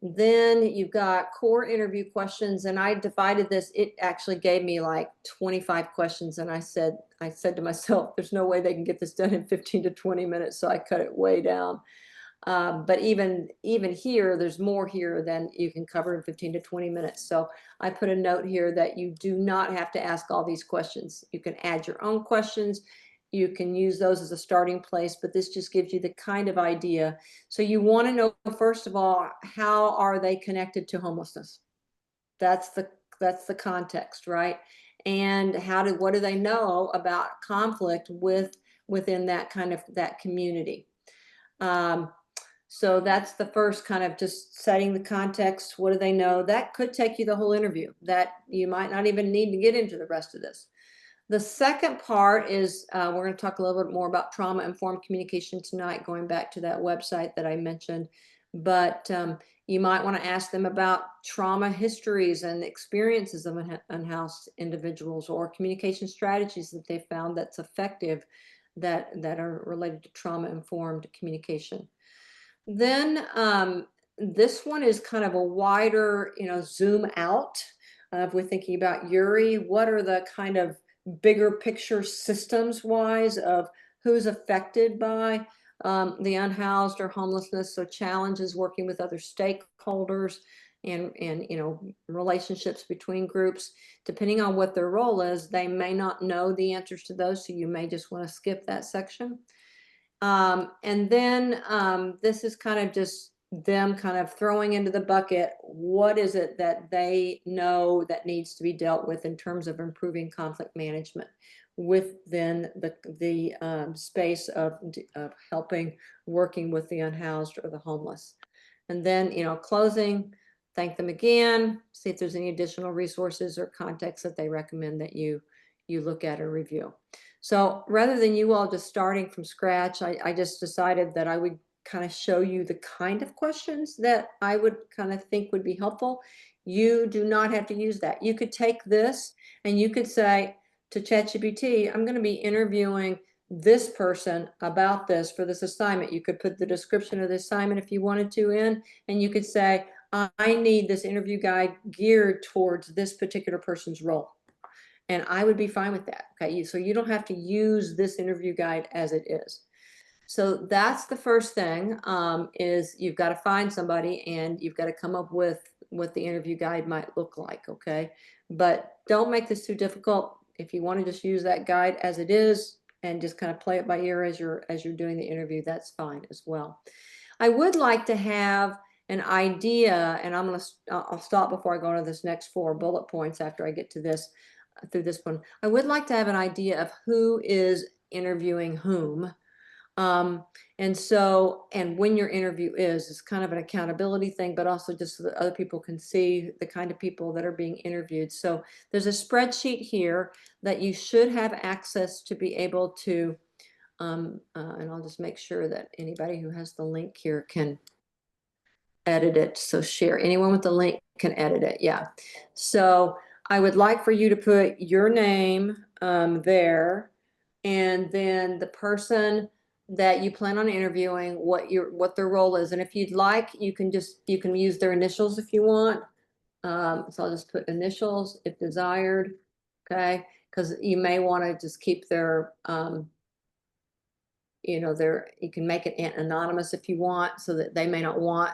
Then you've got core interview questions, and I divided this. It actually gave me like 25 questions, and I said to myself, there's no way they can get this done in 15 to 20 minutes, so I cut it way down. But even here, there's more here than you can cover in 15 to 20 minutes. So I put a note here that you do not have to ask all these questions. You can add your own questions. You can use those as a starting place, but this just gives you the kind of idea. So you want to know, first of all, how are they connected to homelessness? That's the context, right? And what do they know about conflict within that kind of that community? So that's the first kind of just setting the context. What do they know? That could take you the whole interview. That you might not even need to get into the rest of this. The second part is we're going to talk a little bit more about trauma-informed communication tonight, going back to that website that I mentioned. But you might want to ask them about trauma histories and experiences of unhoused individuals, or communication strategies that they found that's effective that are related to trauma-informed communication. Then this one is kind of a wider, you know, zoom out. If we're thinking about URI, what are the kind of bigger picture systems wise of who's affected by the unhoused or homelessness? So challenges working with other stakeholders and you know, relationships between groups. Depending on what their role is, they may not know the answers to those, so you may just want to skip that section. And then this is kind of just them kind of throwing into the bucket, what is it that they know that needs to be dealt with in terms of improving conflict management within the space of helping, working with the unhoused or the homeless. And then, you know, closing, thank them again, see if there's any additional resources or context that they recommend that you look at or review. So rather than you all just starting from scratch, I just decided that I would kind of show you the kind of questions that I would kind of think would be helpful. You do not have to use that. You could take this and you could say to ChatGPT, I'm going to be interviewing this person about this for this assignment. You could put the description of the assignment if you wanted to in, and you could say, I need this interview guide geared towards this particular person's role. And I would be fine with that. Okay, so you don't have to use this interview guide as it is. So that's the first thing, is you've got to find somebody and you've got to come up with what the interview guide might look like. Okay, but don't make this too difficult. If you want to just use that guide as it is and just kind of play it by ear as you're doing the interview, that's fine as well. I would like to have an idea, and I'll stop before I go to this next 4 bullet points after I get to this. Through this one, I would like to have an idea of who is interviewing whom. And when your interview is kind of an accountability thing, but also just so that other people can see the kind of people that are being interviewed. So there's a spreadsheet here that you should have access to be able to, and I'll just make sure that anybody who has the link here can edit it. So share, anyone with the link can edit it. Yeah. So I would like for you to put your name there, and then the person that you plan on interviewing, what their role is. And if you'd like, you can use their initials if you want. So I'll just put initials if desired. Okay, because you may want to just keep their you know, you can make it anonymous if you want, so that they may not want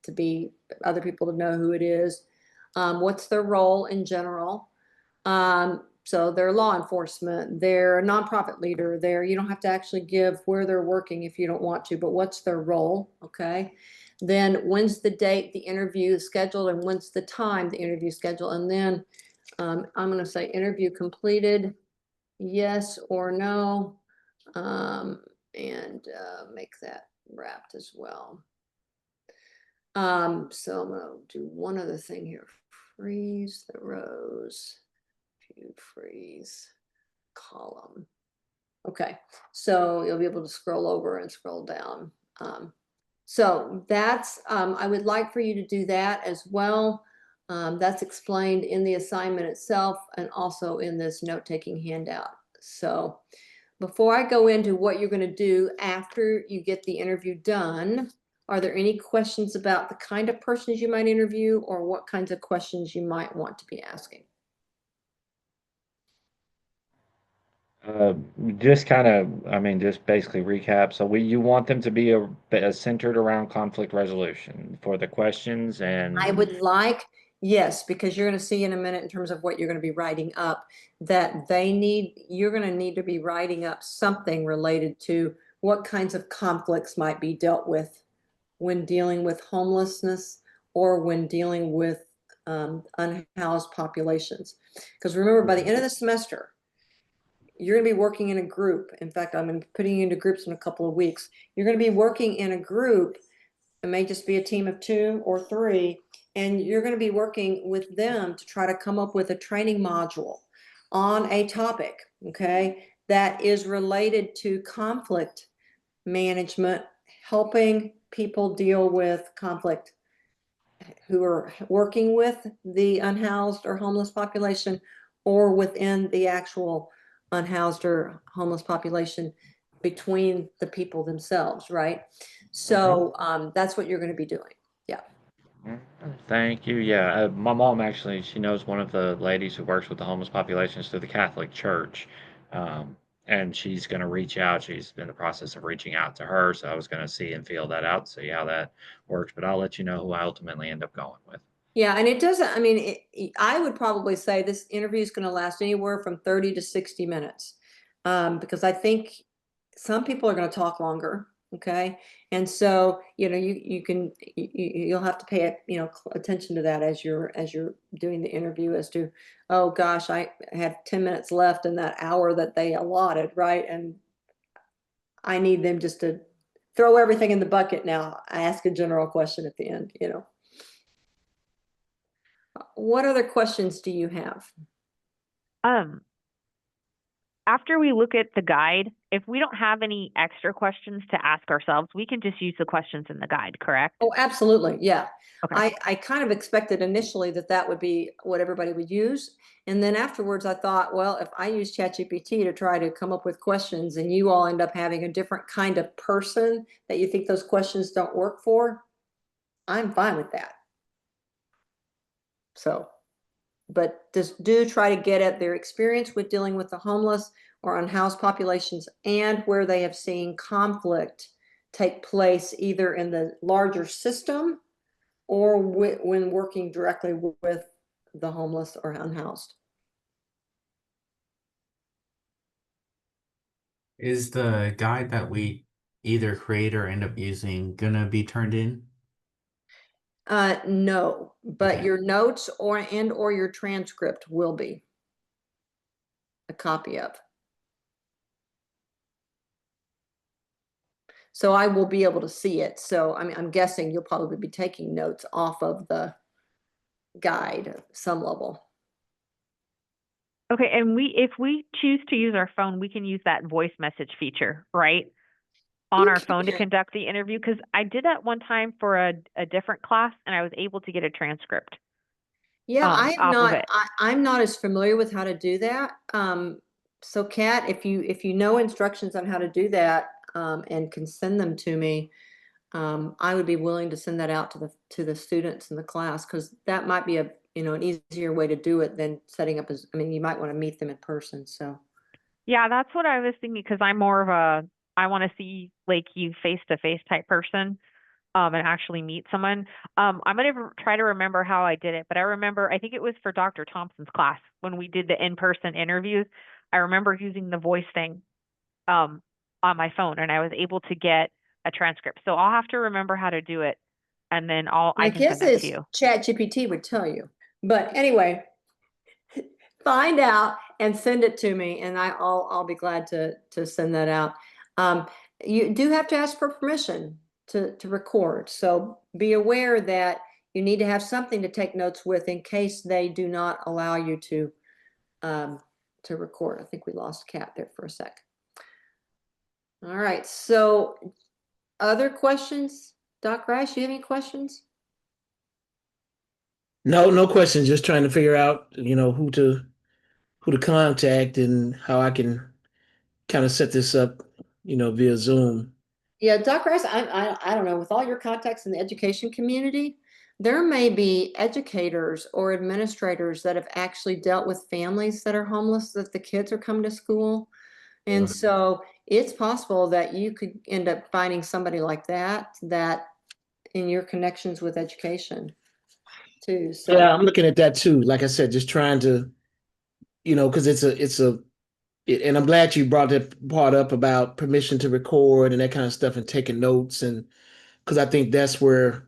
to be other people to know who it is. What's their role in general? So they're law enforcement, they're a nonprofit leader, you don't have to actually give where they're working if you don't want to, but what's their role? Okay. Then when's the date the interview is scheduled, and when's the time the interview is scheduled? And then I'm going to say interview completed, yes or no, and make that wrapped as well. So I'm going to do one other thing here. Freeze the rows, view freeze column. Okay, so you'll be able to scroll over and scroll down. So that's, I would like for you to do that as well. That's explained in the assignment itself and also in this note-taking handout. So before I go into what you're going to do after you get the interview done, are there any questions about the kind of persons you might interview or what kinds of questions you might want to be asking? Uh, just kind of, I mean, just basically recap. So you want them to be centered around conflict resolution for the questions and. I would like, yes, because you're going to see in a minute in terms of what you're going to be writing up, that you're going to need to be writing up something related to what kinds of conflicts might be dealt with when dealing with homelessness or when dealing with unhoused populations. Because remember, by the end of the semester, you're going to be working in a group. In fact, I'm going to be putting you into groups in a couple of weeks. You're going to be working in a group. It may just be a team of 2 or 3, and you're going to be working with them to try to come up with a training module on a topic, okay, that is related to conflict management, helping people deal with conflict who are working with the unhoused or homeless population or within the actual unhoused or homeless population between the people themselves, right? So that's what you're going to be doing. Yeah. Thank you. Yeah, my mom actually, she knows one of the ladies who works with the homeless populations through the Catholic Church. And she's going to reach out. She's in the process of reaching out to her. So I was going to see and feel that out, see how that works. But I'll let you know who I ultimately end up going with. Yeah, and it doesn't, I mean, I would probably say this interview is going to last anywhere from 30 to 60 minutes. Because I think some people are going to talk longer. Okay. And so, you'll have to pay, attention to that as you're doing the interview as to, oh gosh, I have 10 minutes left in that hour that they allotted. Right. And I need them just to throw everything in the bucket now. I ask a general question at the end, What other questions do you have? After we look at the guide, if we don't have any extra questions to ask ourselves, we can just use the questions in the guide, correct? Oh, absolutely. Yeah. Okay. I kind of expected initially that would be what everybody would use. And then afterwards, I thought, well, if I use ChatGPT to try to come up with questions and you all end up having a different kind of person that you think those questions don't work for, I'm fine with that. So, but just do try to get at their experience with dealing with the homeless or unhoused populations and where they have seen conflict take place either in the larger system or when working directly with the homeless or unhoused. Is the guide that we either create or end up using gonna be turned in? No, but Okay. your notes or your transcript will be a copy of. So I will be able to see it. So I mean, I'm guessing you'll probably be taking notes off of the guide at some level. Okay, and if we choose to use our phone, we can use that voice message feature, right? On You our phone to can. conduct the interview, because I did that one time for a different class and I was able to get a transcript Yeah, I have off of not, it. I'm not as familiar with how to do that. So Kat, if you know instructions on how to do that, and can send them to me, I would be willing to send that out to the students in the class, because that might be an easier way to do it than setting up I mean, you might want to meet them in person, so. Yeah, that's what I was thinking, because I'm more of I want to see like you face to face type person, and actually meet someone. I'm gonna try to remember how I did it, but I think it was for Dr. Thompson's class when we did the in-person interviews. I remember using the voice thing, on my phone, and I was able to get a transcript. So I'll have to remember how to do it, and then I My can send guess that is to you. ChatGPT would tell you, but anyway, find out and send it to me, and I'll be glad to send that out. You do have to ask for permission to record, so be aware that you need to have something to take notes with in case they do not allow you to record. I think we lost Kat there for a sec. All right, so other questions? Doc Rice, you have any questions? No question. Just trying to figure out, who to contact and how I can kind of set this up, via Zoom. Yeah, Dr. Rice, I don't know, with all your contacts in the education community, there may be educators or administrators that have actually dealt with families that are homeless, that the kids are coming to school. And Mhm. so it's possible that you could end up finding somebody like that in your connections with education too. So Yeah, I'm looking at that too. Like I said, just trying to, because and I'm glad you brought that part up about permission to record and that kind of stuff and taking notes, and because I think that's where,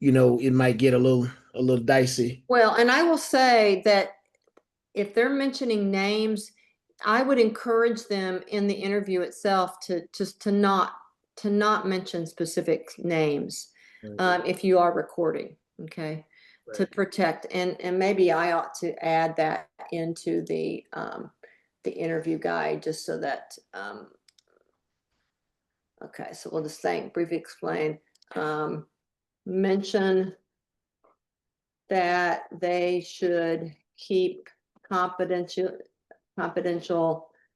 it might get a little dicey. well, and I will say that if they're mentioning names, I would encourage them in the interview itself to just to not mention specific names if you are recording, okay, to protect. And maybe I ought to add that into the interview guide just so that okay, so we'll just think briefly explain mention that they should keep confidential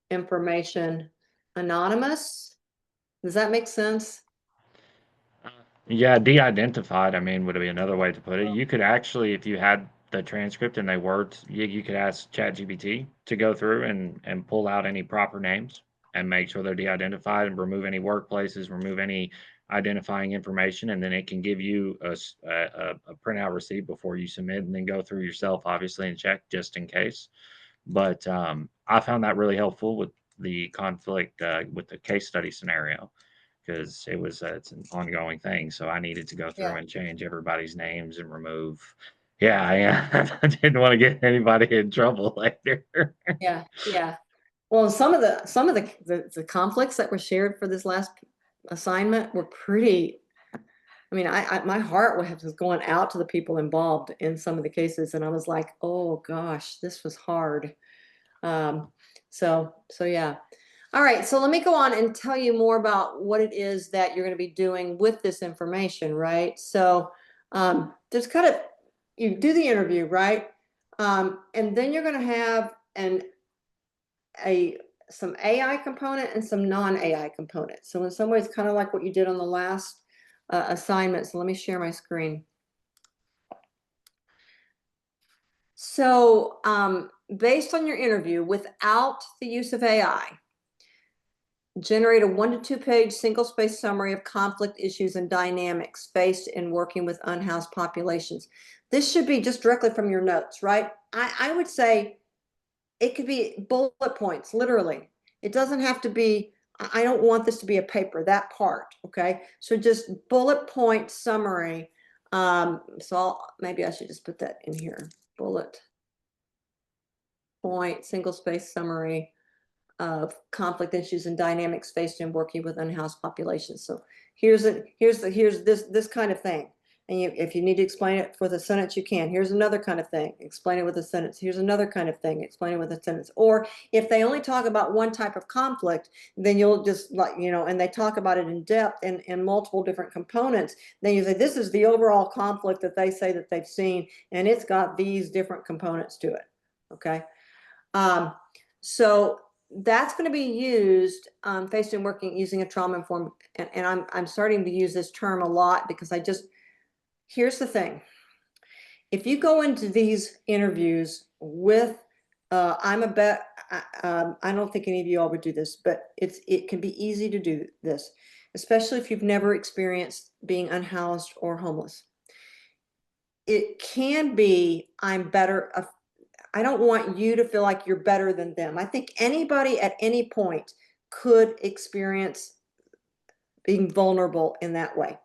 information anonymous. Does that make sense? Yeah, de-identified, I mean, would be another way to put it. You could actually, if you had the transcript and they were, you could ask ChatGPT to go through and pull out any proper names and make sure they're de-identified and remove any workplaces, remove any identifying information, and then it can give you a printout receipt before you submit, and then go through yourself, obviously, and check just in case. But I found that really helpful with the conflict with the case study scenario because it's an ongoing thing. So I needed to go through Yeah. and change everybody's names and remove. Yeah, I didn't want to get anybody in trouble later. Yeah. Yeah. Well, some of the conflicts that were shared for this last assignment were pretty. I mean, my heart was going out to the people involved in some of the cases, and I was like, oh gosh, this was hard. Um, so yeah. All right, so let me go on and tell you more about what it is that you're going to be doing with this information, right? So there's kind of you do the interview, right? And then you're going to have some AI component and some non-AI component. So in some ways, kind of like what you did on the last assignment. So let me share my screen. So based on your interview, without the use of AI, generate a 1 to 2 page single space summary of conflict issues and dynamics faced in working with unhoused populations. This should be just directly from your notes, right? I would say it could be bullet points, literally. It doesn't have to be, I don't want this to be a paper, that part, okay? So just bullet point summary. Maybe I should just put that in here. Bullet point, single space summary of conflict issues and dynamics faced in working with unhoused populations. So here's this kind of thing. And if you need to explain it with a sentence, you can. Here's another kind of thing. Explain it with a sentence. Here's another kind of thing. Explain it with a sentence. Or if they only talk about one type of conflict, then you'll just and they talk about it in depth and in multiple different components. Then you say, this is the overall conflict that they say that they've seen, and it's got these different components to it. Okay. So that's going to be used faced in working using a trauma informed, and I'm starting to use this term a lot because here's the thing. If you go into these interviews with I don't think any of you all would do this, but it can be easy to do this, especially if you've never experienced being unhoused or homeless. It can be I'm better. I don't want you to feel like you're better than them. I think anybody at any point could experience being vulnerable in that way.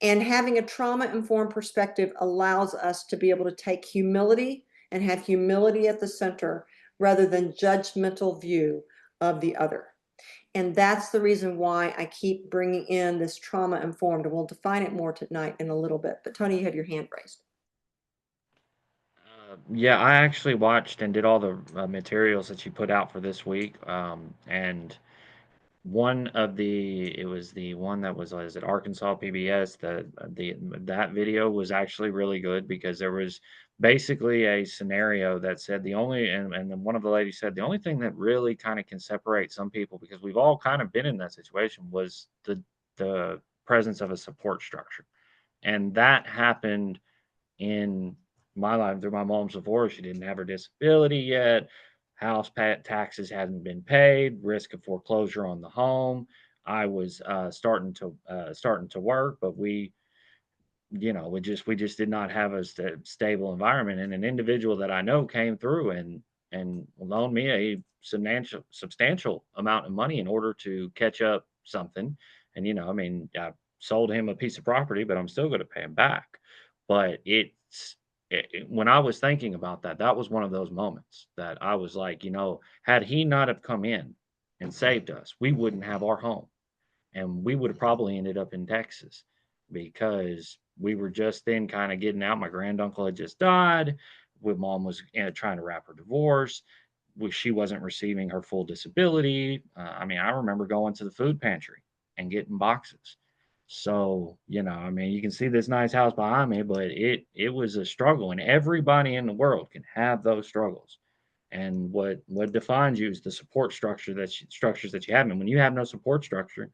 And having a trauma informed perspective allows us to be able to take humility and have humility at the center rather than judgmental view of the other. And that's the reason why I keep bringing in this trauma informed. And we'll define it more tonight in a little bit. But Tony, you have your hand raised. Yeah, I actually watched and did all the materials that you put out for this week, and one of it was the one that was it Arkansas PBS, that video was actually really good because there was basically a scenario that said and then one of the ladies said the only thing that really kind of can separate some people, because we've all kind of been in that situation, was the presence of a support structure. And that happened in my life through my mom's divorce. She didn't have her disability yet. Taxes hadn't been paid. Risk of foreclosure on the home. I was starting to work, but we just did not have a stable environment. And an individual that I know came through and loaned me a substantial amount of money in order to catch up something. And I mean, I sold him a piece of property, but I'm still going to pay him back. But when I was thinking about that, that was one of those moments that I was like, had he not have come in and saved us, we wouldn't have our home, and we would have probably ended up in Texas because we were just then kind of getting out. My granduncle had just died. Mom was trying to wrap her divorce. She wasn't receiving her full disability. I mean, I remember going to the food pantry and getting boxes. So, I mean, you can see this nice house behind me, but it was a struggle, and everybody in the world can have those struggles. And what defines you is the support structures that you have. And when you have no support structure,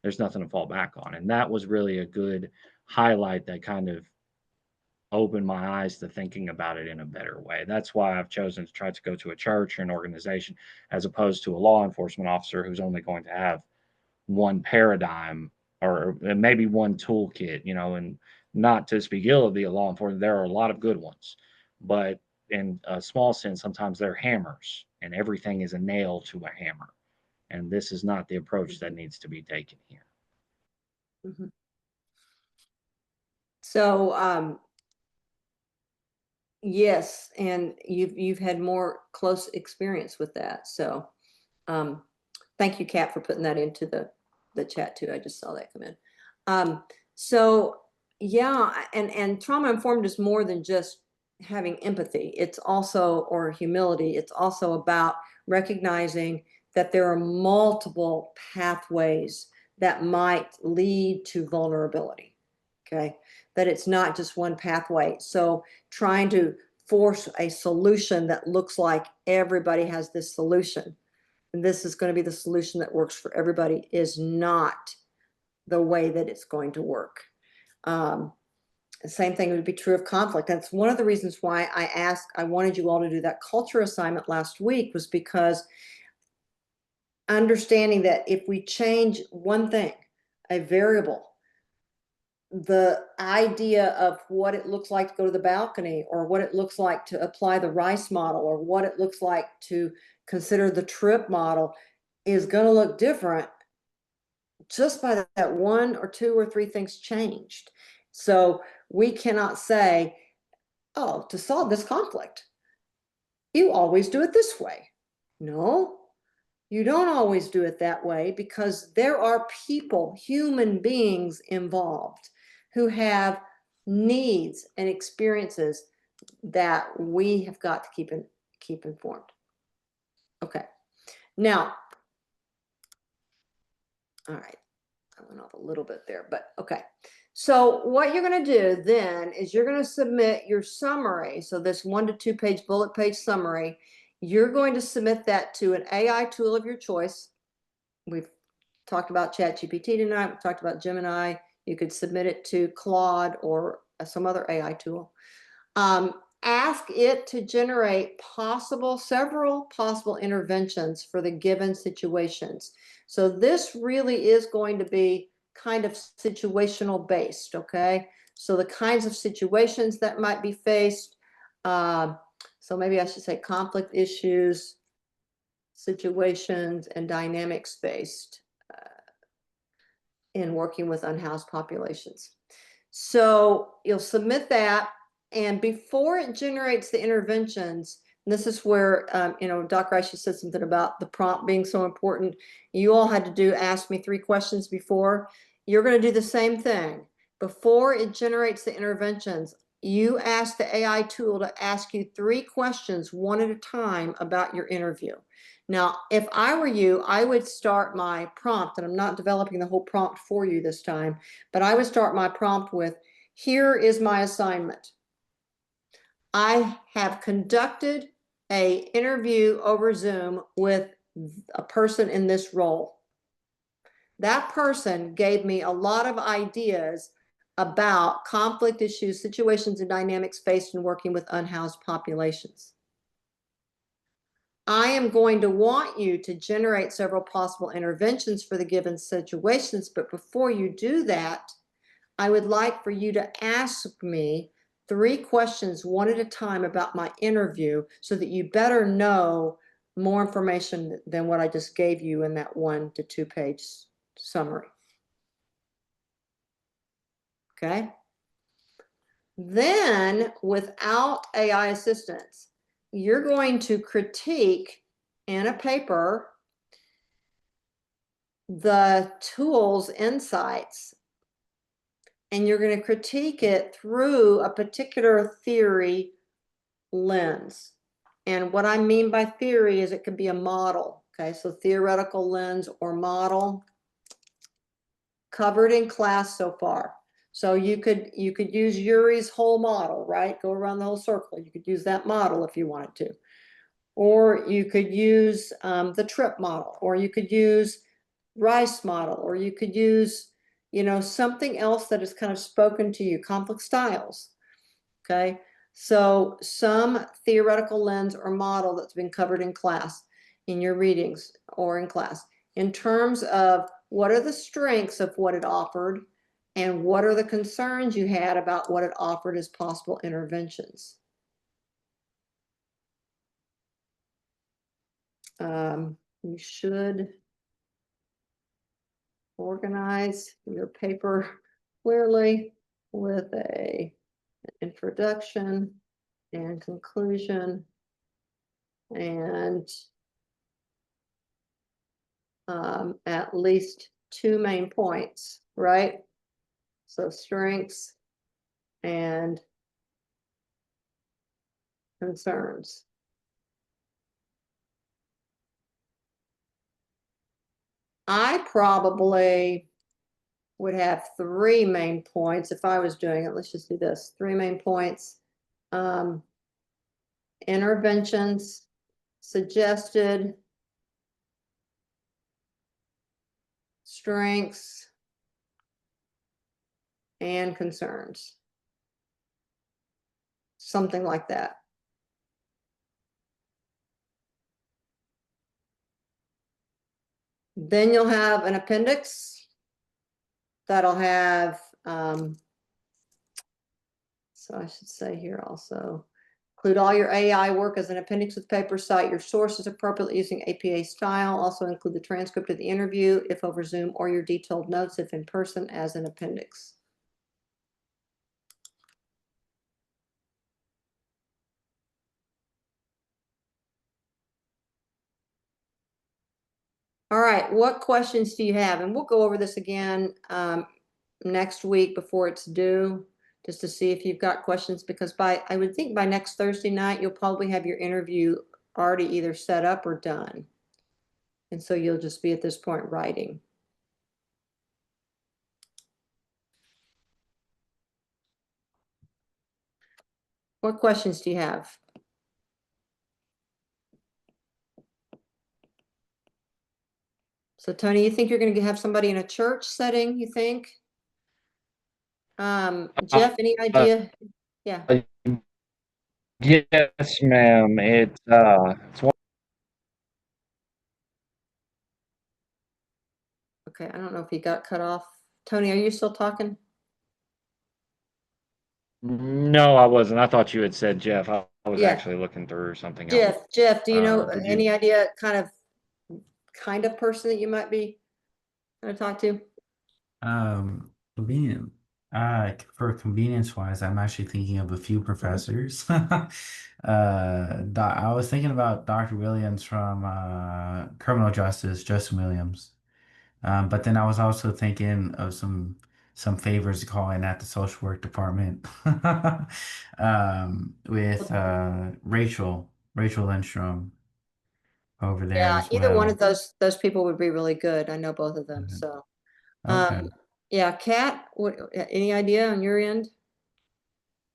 there's nothing to fall back on. And that was really a good highlight that kind of opened my eyes to thinking about it in a better way. That's why I've chosen to try to go to a church or an organization as opposed to a law enforcement officer who's only going to have one paradigm or maybe one toolkit, and not to speak ill of the law enforcement. There are a lot of good ones, but in a small sense, sometimes they're hammers and everything is a nail to a hammer. And this is not the approach that needs to be taken here. Mhm. So, yes, and you've had more close experience with that. So, thank you, Kat, for putting that into the chat too. I just saw that come in. So yeah, and trauma informed is more than just having empathy. It's also, or humility. It's also about recognizing that there are multiple pathways that might lead to vulnerability. Okay, that it's not just one pathway. So trying to force a solution that looks like everybody has this solution, and this is going to be the solution that works for everybody, is not the way that it's going to work. The same thing would be true of conflict. That's one of the reasons why I wanted you all to do that culture assignment last week, was because understanding that if we change one thing, a variable, the idea of what it looks like to go to the balcony, or what it looks like to apply the RICE model, or what it looks like to consider the TRIP model, is going to look different just by that one or two or three things changed. So we cannot say, oh, to solve this conflict, you always do it this way. No, you don't always do it that way, because there are people, human beings involved, who have needs and experiences that we have got to keep informed. Okay. Now, all right, I went off a little bit there, but okay. So what you're going to do then is you're going to submit your summary. So this 1 to 2 page bullet page summary, you're going to submit that to an AI tool of your choice. We've talked about ChatGPT tonight. We've talked about Gemini. You could submit it to Claude or some other AI tool. Ask it to generate several possible interventions for the given situations. So this really is going to be kind of situational based, okay? So the kinds of situations that might be faced. So maybe I should say conflict issues, situations, and dynamics based in working with unhoused populations. So you'll submit that, and before it generates the interventions, and this is where, Dr. Rice said something about the prompt being so important. You all had to ask me 3 questions before. You're going to do the same thing. Before it generates the interventions, you ask the AI tool to ask you 3 questions, one at a time, about your interview. Now, if I were you, I would start my prompt, and I'm not developing the whole prompt for you this time, but I would start my prompt with, here is my assignment. I have conducted a interview over Zoom with a person in this role. That person gave me a lot of ideas about conflict issues, situations, and dynamics faced in working with unhoused populations. I am going to want you to generate several possible interventions for the given situations, but before you do that, I would like for you to ask me 3 questions one at a time about my interview so that you better know more information than what I just gave you in that 1 to 2 page summary. Okay? Then, without AI assistance, you're going to critique in a paper the tool's insights, and you're going to critique it through a particular theory lens. And what I mean by theory is it could be a model. Okay, so theoretical lens or model covered in class so far. So you could use Urey's whole model, right? Go around the whole circle. You could use that model if you wanted to. Or you could use the TRIP model, or you could use Rice model, or you could use, you know, something else that is kind of spoken to you, conflict styles. Okay, so some theoretical lens or model that's been covered in class, in your readings or in class, in terms of what are the strengths of what it offered and what are the concerns you had about what it offered as possible interventions. You should organize your paper clearly with an introduction and conclusion and at least 2 main points, right? So strengths and concerns. I probably would have 3 main points if I was doing it. Let's just do this. 3 main points. Interventions suggested, strengths, and concerns. Something like that. Then you'll have an appendix that'll have, so I should say here also, include all your AI work as an appendix with paper, cite your sources appropriately using APA style. Also include the transcript of the interview if over Zoom, or your detailed notes if in person as an appendix. All right, what questions do you have? And we'll go over this again next week before it's due, just to see if you've got questions, because I would think by next Thursday night, you'll probably have your interview already either set up or done. And so you'll just be at this point writing. What questions do you have? So Tony, you think you're going to have somebody in a church setting, you think? Jeff, any idea? Yeah. Yes, ma'am. It's one. Okay, I don't know if he got cut off. Tony, are you still talking? No, I wasn't. I thought you had said Jeff. I was Yeah. actually looking through something else. Jeff, do you know Did any you? idea kind of person that you might be going to talk to? Convenient. For convenience wise, I'm actually thinking of a few professors. I was thinking about Dr. Williams from Criminal Justice, Justin Williams. But then I was also thinking of some favors to call in at the social work department with Rachel Lindstrom. over there Yeah, as either one well. of those people would be really good. I know both of them, Mhm. so. Okay. Yeah, Kat, what, any idea on your end?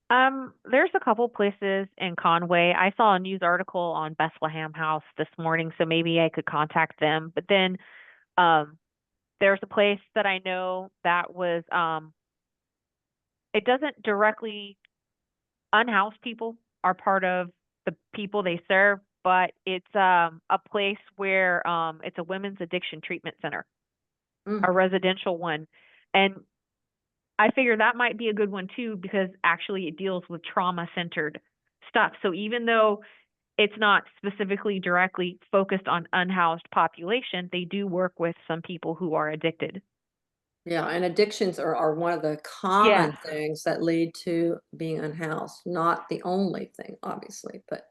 There's a couple places in Conway. I saw a news article on Bethlehem House this morning, so maybe I could contact them. But then, um, there's a place that I know that was, it doesn't directly unhoused people are part of the people they serve, but it's a place where it's a women's addiction treatment center, a Mm, residential one. And I figure that might be a good one too because actually it deals with trauma centered stuff. So even though it's not specifically directly focused on unhoused population, they do work with some people who are addicted. yeah, and addictions are one of the common Yes. things that lead to being unhoused, not the only thing, obviously, but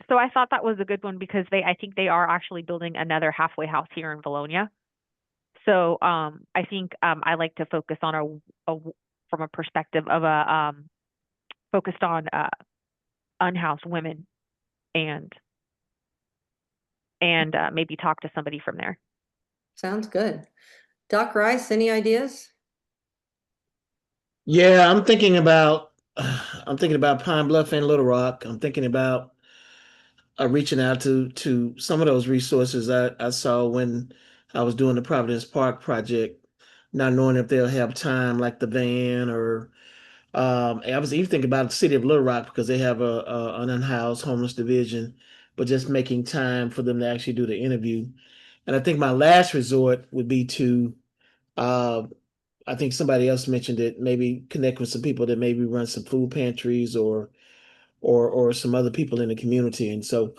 So I thought that was a good one because I think they are actually building another halfway house here in Bologna. So I think I like to focus on from a perspective of a focused on unhoused women and maybe talk to somebody from there. sounds good. Doc Rice, any ideas? Yeah, I'm thinking about Pine Bluff and Little Rock. I'm thinking about reaching out to some of those resources I saw when I was doing the Providence Park project, not knowing if they'll have time like the van or I was even thinking about the city of Little Rock because they have an unhoused homeless division, but just making time for them to actually do the interview. And I think my last resort would be to uh, I think somebody else mentioned it, maybe connect with some people that maybe run some food pantries or some other people in the community. And so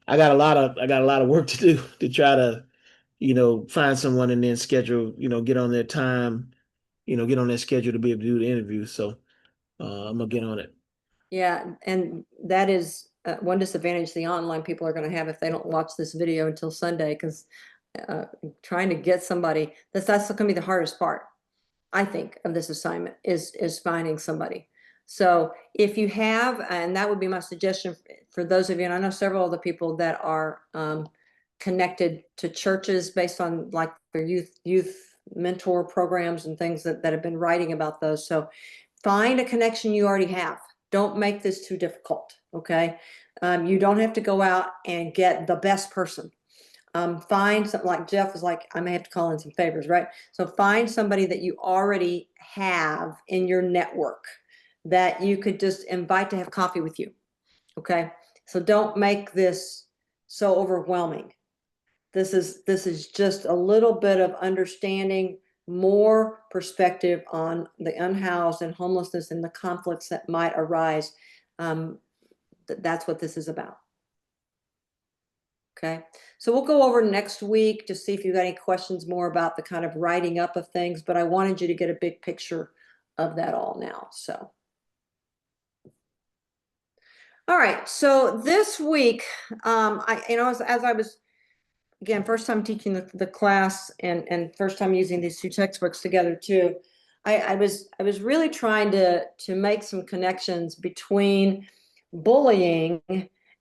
I got a lot of work to do to try to, find someone and then schedule, get on their time, get on their schedule to be able to do the interview. So I'm gonna get on it. Yeah, and that is one disadvantage the online people are going to have if they don't watch this video until Sunday, because uh, trying to get somebody, that's going to be the hardest part, I think, of this assignment is finding somebody. So if you have, and that would be my suggestion for those of you, and I know several of the people that are connected to churches based on like their youth mentor programs and things that have been writing about those. So find a connection you already have. Don't make this too difficult, okay? You don't have to go out and get the best person. Find something like Jeff is like, I may have to call in some favors, right? So find somebody that you already have in your network that you could just invite to have coffee with you, okay? So don't make this so overwhelming. This is just a little bit of understanding, more perspective on the unhoused and homelessness and the conflicts that might arise. That's what this is about. Okay, so we'll go over next week to see if you've got any questions more about the kind of writing up of things, but I wanted you to get a big picture of that all now. So, all right, so this week, as I was, again, first time teaching the class and first time using these two textbooks together too, I was really trying to make some connections between bullying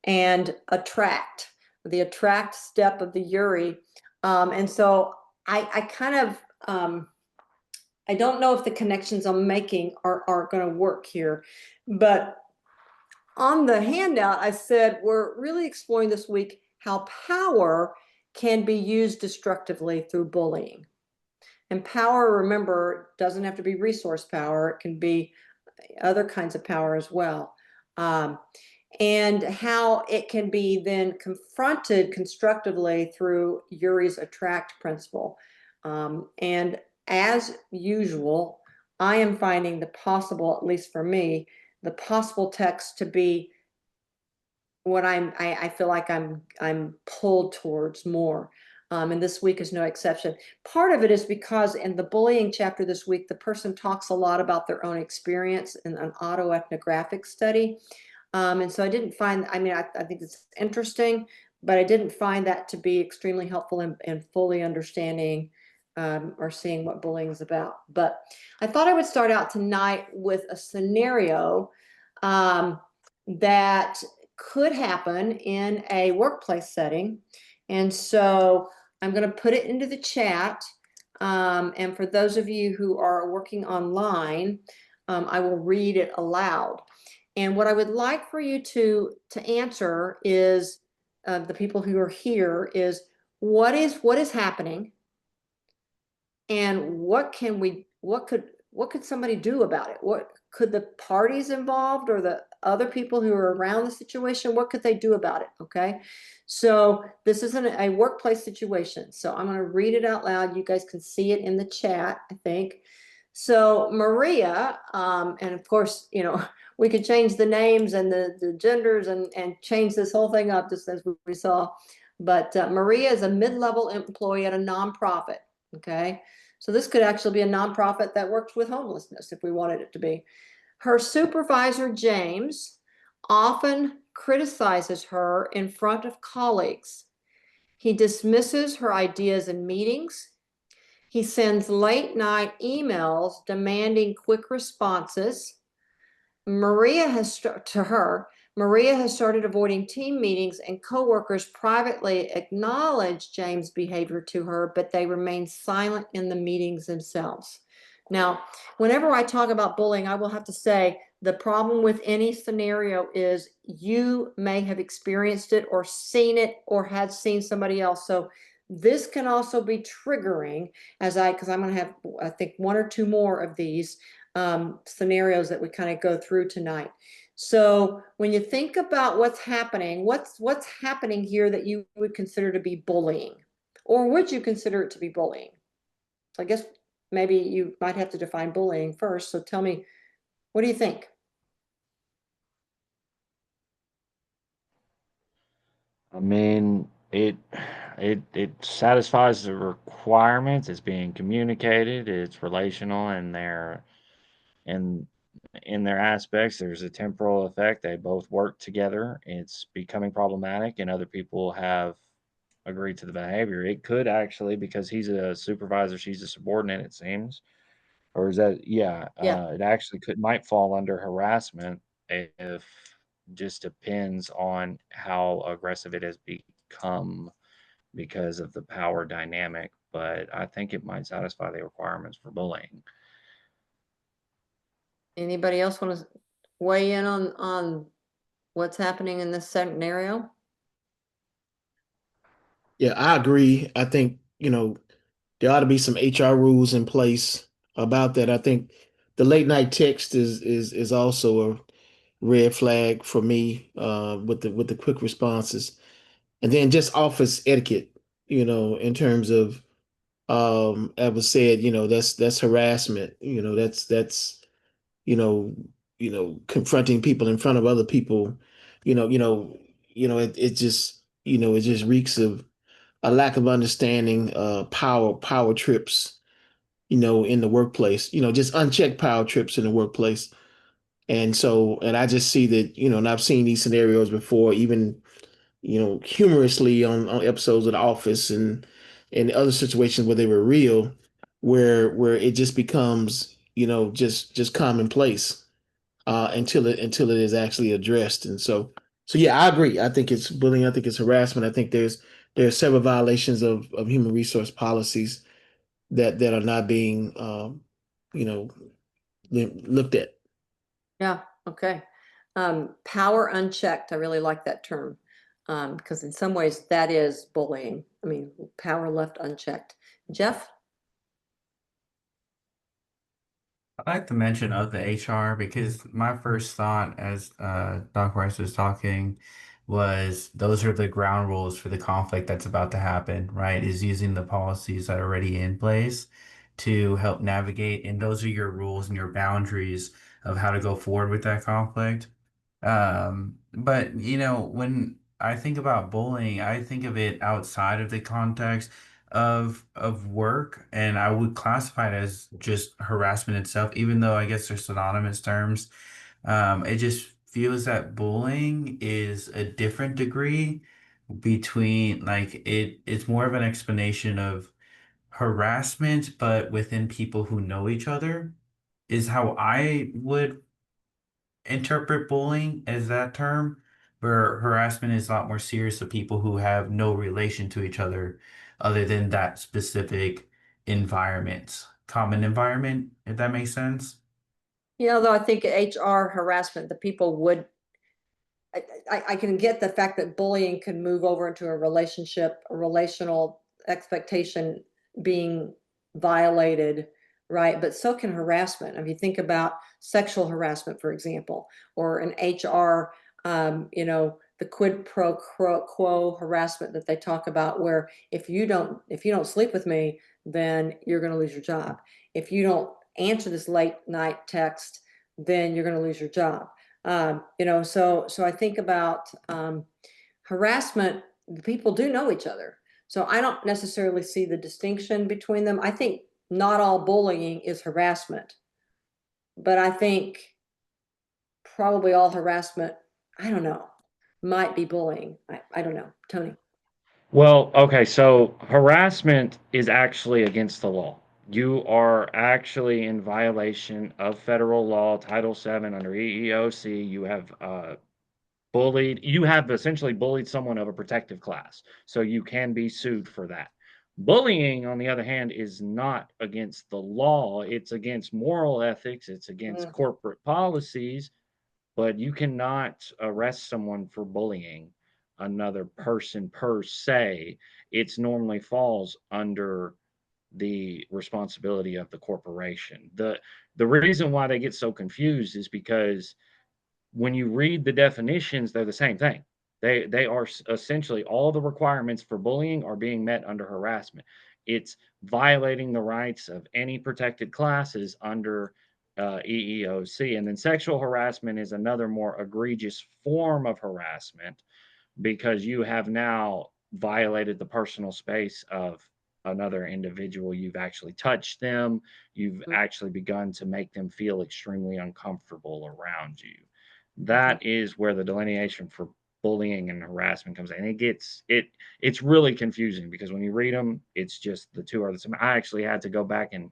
and attract, the attract step of the URI. And so I kind of, I don't know if the connections I'm making are going to work here, but on the handout, I said, we're really exploring this week how power can be used destructively through bullying. And power, remember, doesn't have to be resource power. It can be other kinds of power as well. And how it can be then confronted constructively through URI's attract principle. And as usual, I am finding the possible, at least for me, the possible text to be what I feel like I'm pulled towards more. And this week is no exception. Part of it is because in the bullying chapter this week, the person talks a lot about their own experience in an autoethnographic study. And so I didn't find, I mean, I think it's interesting, but I didn't find that to be extremely helpful in fully understanding or seeing what bullying is about. But I thought I would start out tonight with a scenario that could happen in a workplace setting. And so I'm going to put it into the chat. And for those of you who are working online, I will read it aloud. And what I would like for you to answer is, the people who are here, is what is happening, and what could somebody do about it? What could the parties involved or the other people who are around the situation, what could they do about it? Okay. So this isn't a workplace situation. So I'm going to read it out loud. You guys can see it in the chat, I think. So Maria, and of course, we could change the names and the genders and change this whole thing up, just as we saw. But Maria is a mid-level employee at a nonprofit. Okay. So this could actually be a nonprofit that works with homelessness if we wanted it to be. Her supervisor, James, often criticizes her in front of colleagues. He dismisses her ideas in meetings. He sends late night emails demanding quick responses. Maria has started avoiding team meetings, and coworkers privately acknowledge James' behavior to her, but they remain silent in the meetings themselves. Now, whenever I talk about bullying, I will have to say the problem with any scenario is you may have experienced it or seen it or had seen somebody else. So this can also be triggering, because I'm going to have, I think, one or two more of these scenarios that we kind of go through tonight. So when you think about what's happening, what's happening here that you would consider to be bullying, or would you consider it to be bullying? So I guess maybe you might have to define bullying first. So tell me, what do you think? I mean, it satisfies the requirements. It's being communicated. It's relational, and in their aspects. There's a temporal effect. They both work together. It's becoming problematic, and other people have agreed to the behavior. It could actually, because he's a supervisor, she's a subordinate. It seems, or is that yeah? Yeah. It actually might fall under harassment if just depends on how aggressive it has become because of the power dynamic. But I think it might satisfy the requirements for bullying. Anybody else want to weigh in on what's happening in this scenario? Yeah, I agree. I think, there ought to be some HR rules in place about that. I think the late night text is also a red flag for me, with the quick responses. And then just office etiquette, in terms of, as was said, that's harassment. You know, confronting people in front of other people. It just reeks of a lack of understanding, power trips, in the workplace, just unchecked power trips in the workplace. And I just see that, and I've seen these scenarios before, even, humorously on episodes of The Office and other situations where they were real, where it just becomes, just commonplace, until it is actually addressed. And so yeah, I agree. I think it's bullying. I think it's harassment. I think there are several violations of human resource policies that are not being, you know, looked at. Yeah, okay. Power unchecked, I really like that term. Because in some ways that is bullying. I mean, power left unchecked. Jeff? I'd like to mention of the HR because my first thought as Doc Rice was talking was those are the ground rules for the conflict that's about to happen, right? Is using the policies that are already in place to help navigate, and those are your rules and your boundaries of how to go forward with that conflict. But when I think about bullying, I think of it outside of the context of work, and I would classify it as just harassment itself, even though I guess they're synonymous terms. It just feels that bullying is a different degree between it's more of an explanation of harassment, but within people who know each other, is how I would interpret bullying as that term. where harassment is a lot more serious to people who have no relation to each other than that specific environment, common environment, if that makes sense. Though I think HR harassment, the people would, I can get the fact that bullying can move over into a relationship, a relational expectation being violated, right? But so can harassment. If you think about sexual harassment, for example, or an HR, the quid pro quo harassment that they talk about, where if you don't sleep with me, then you're going to lose your job. If you don't answer this late night text, then you're going to lose your job. So I think about harassment. The people do know each other, so I don't necessarily see the distinction between them. I think not all bullying is harassment, but I think probably all harassment, I don't know, might be bullying. I don't know, Tony. Well, okay, so harassment is actually against the law. You are actually in violation of federal law, Title VII under EEOC. You have you have essentially bullied someone of a protective class, so you can be sued for that. Bullying, on the other hand, is not against the law. It's against moral ethics, it's against corporate policies, but you cannot arrest someone for bullying another person per se. It's normally falls under the responsibility of the corporation. The reason why they get so confused is because when you read the definitions, they're the same thing. They are essentially all the requirements for bullying are being met under harassment. It's violating the rights of any protected classes under EEOC. And then sexual harassment is another more egregious form of harassment because you have now violated the personal space of another individual. You've actually touched them. You've actually begun to make them feel extremely uncomfortable around you. That is where the delineation for bullying and harassment comes in. It's really confusing because when you read them, it's just the two are the same. I actually had to go back and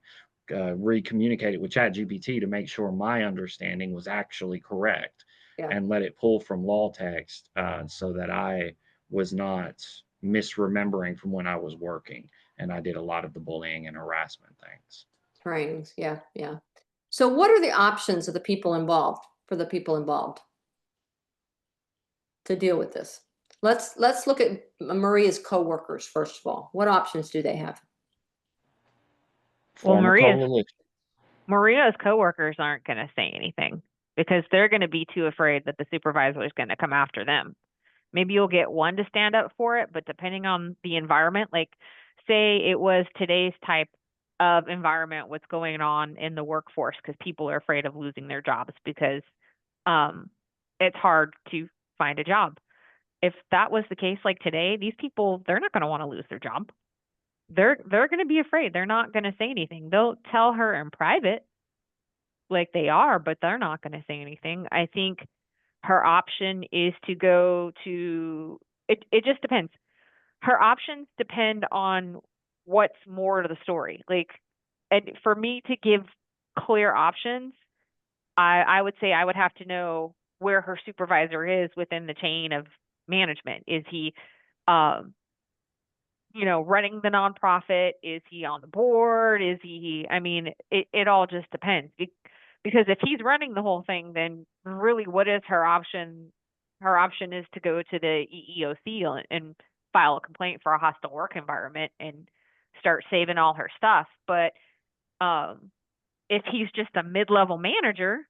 re-communicate it with ChatGPT to make sure my understanding was actually correct and let it pull from law text so that I was not misremembering from when I was working. And I did a lot of the bullying and harassment things. Trainings, yeah. So what are the options of the people involved, for the people involved to deal with this? Let's look at Maria's coworkers first of all. What options do they have? Well, Form a coalition. Maria's coworkers aren't going to say anything because they're going to be too afraid that the supervisor is going to come after them. Maybe you'll get one to stand up for it, but depending on the environment, like say it was today's type of environment, what's going on in the workforce, because people are afraid of losing their jobs because it's hard to find a job. If that was the case, like today, these people, they're not going to want to lose their job. They're going to be afraid. They're not going to say anything. They'll tell her in private like they are, but they're not going to say anything. I think her option is to go to it just depends. Her options depend on what's more to the story. Like, and for me to give clear options, I would say I would have to know where her supervisor is within the chain of management. Is he running the nonprofit? Is he on the board? Is he, I mean, it all just depends. Because if he's running the whole thing, then really what is her option? Her option is to go to the EEOC and file a complaint for a hostile work environment and start saving all her stuff. But if he's just a mid-level manager,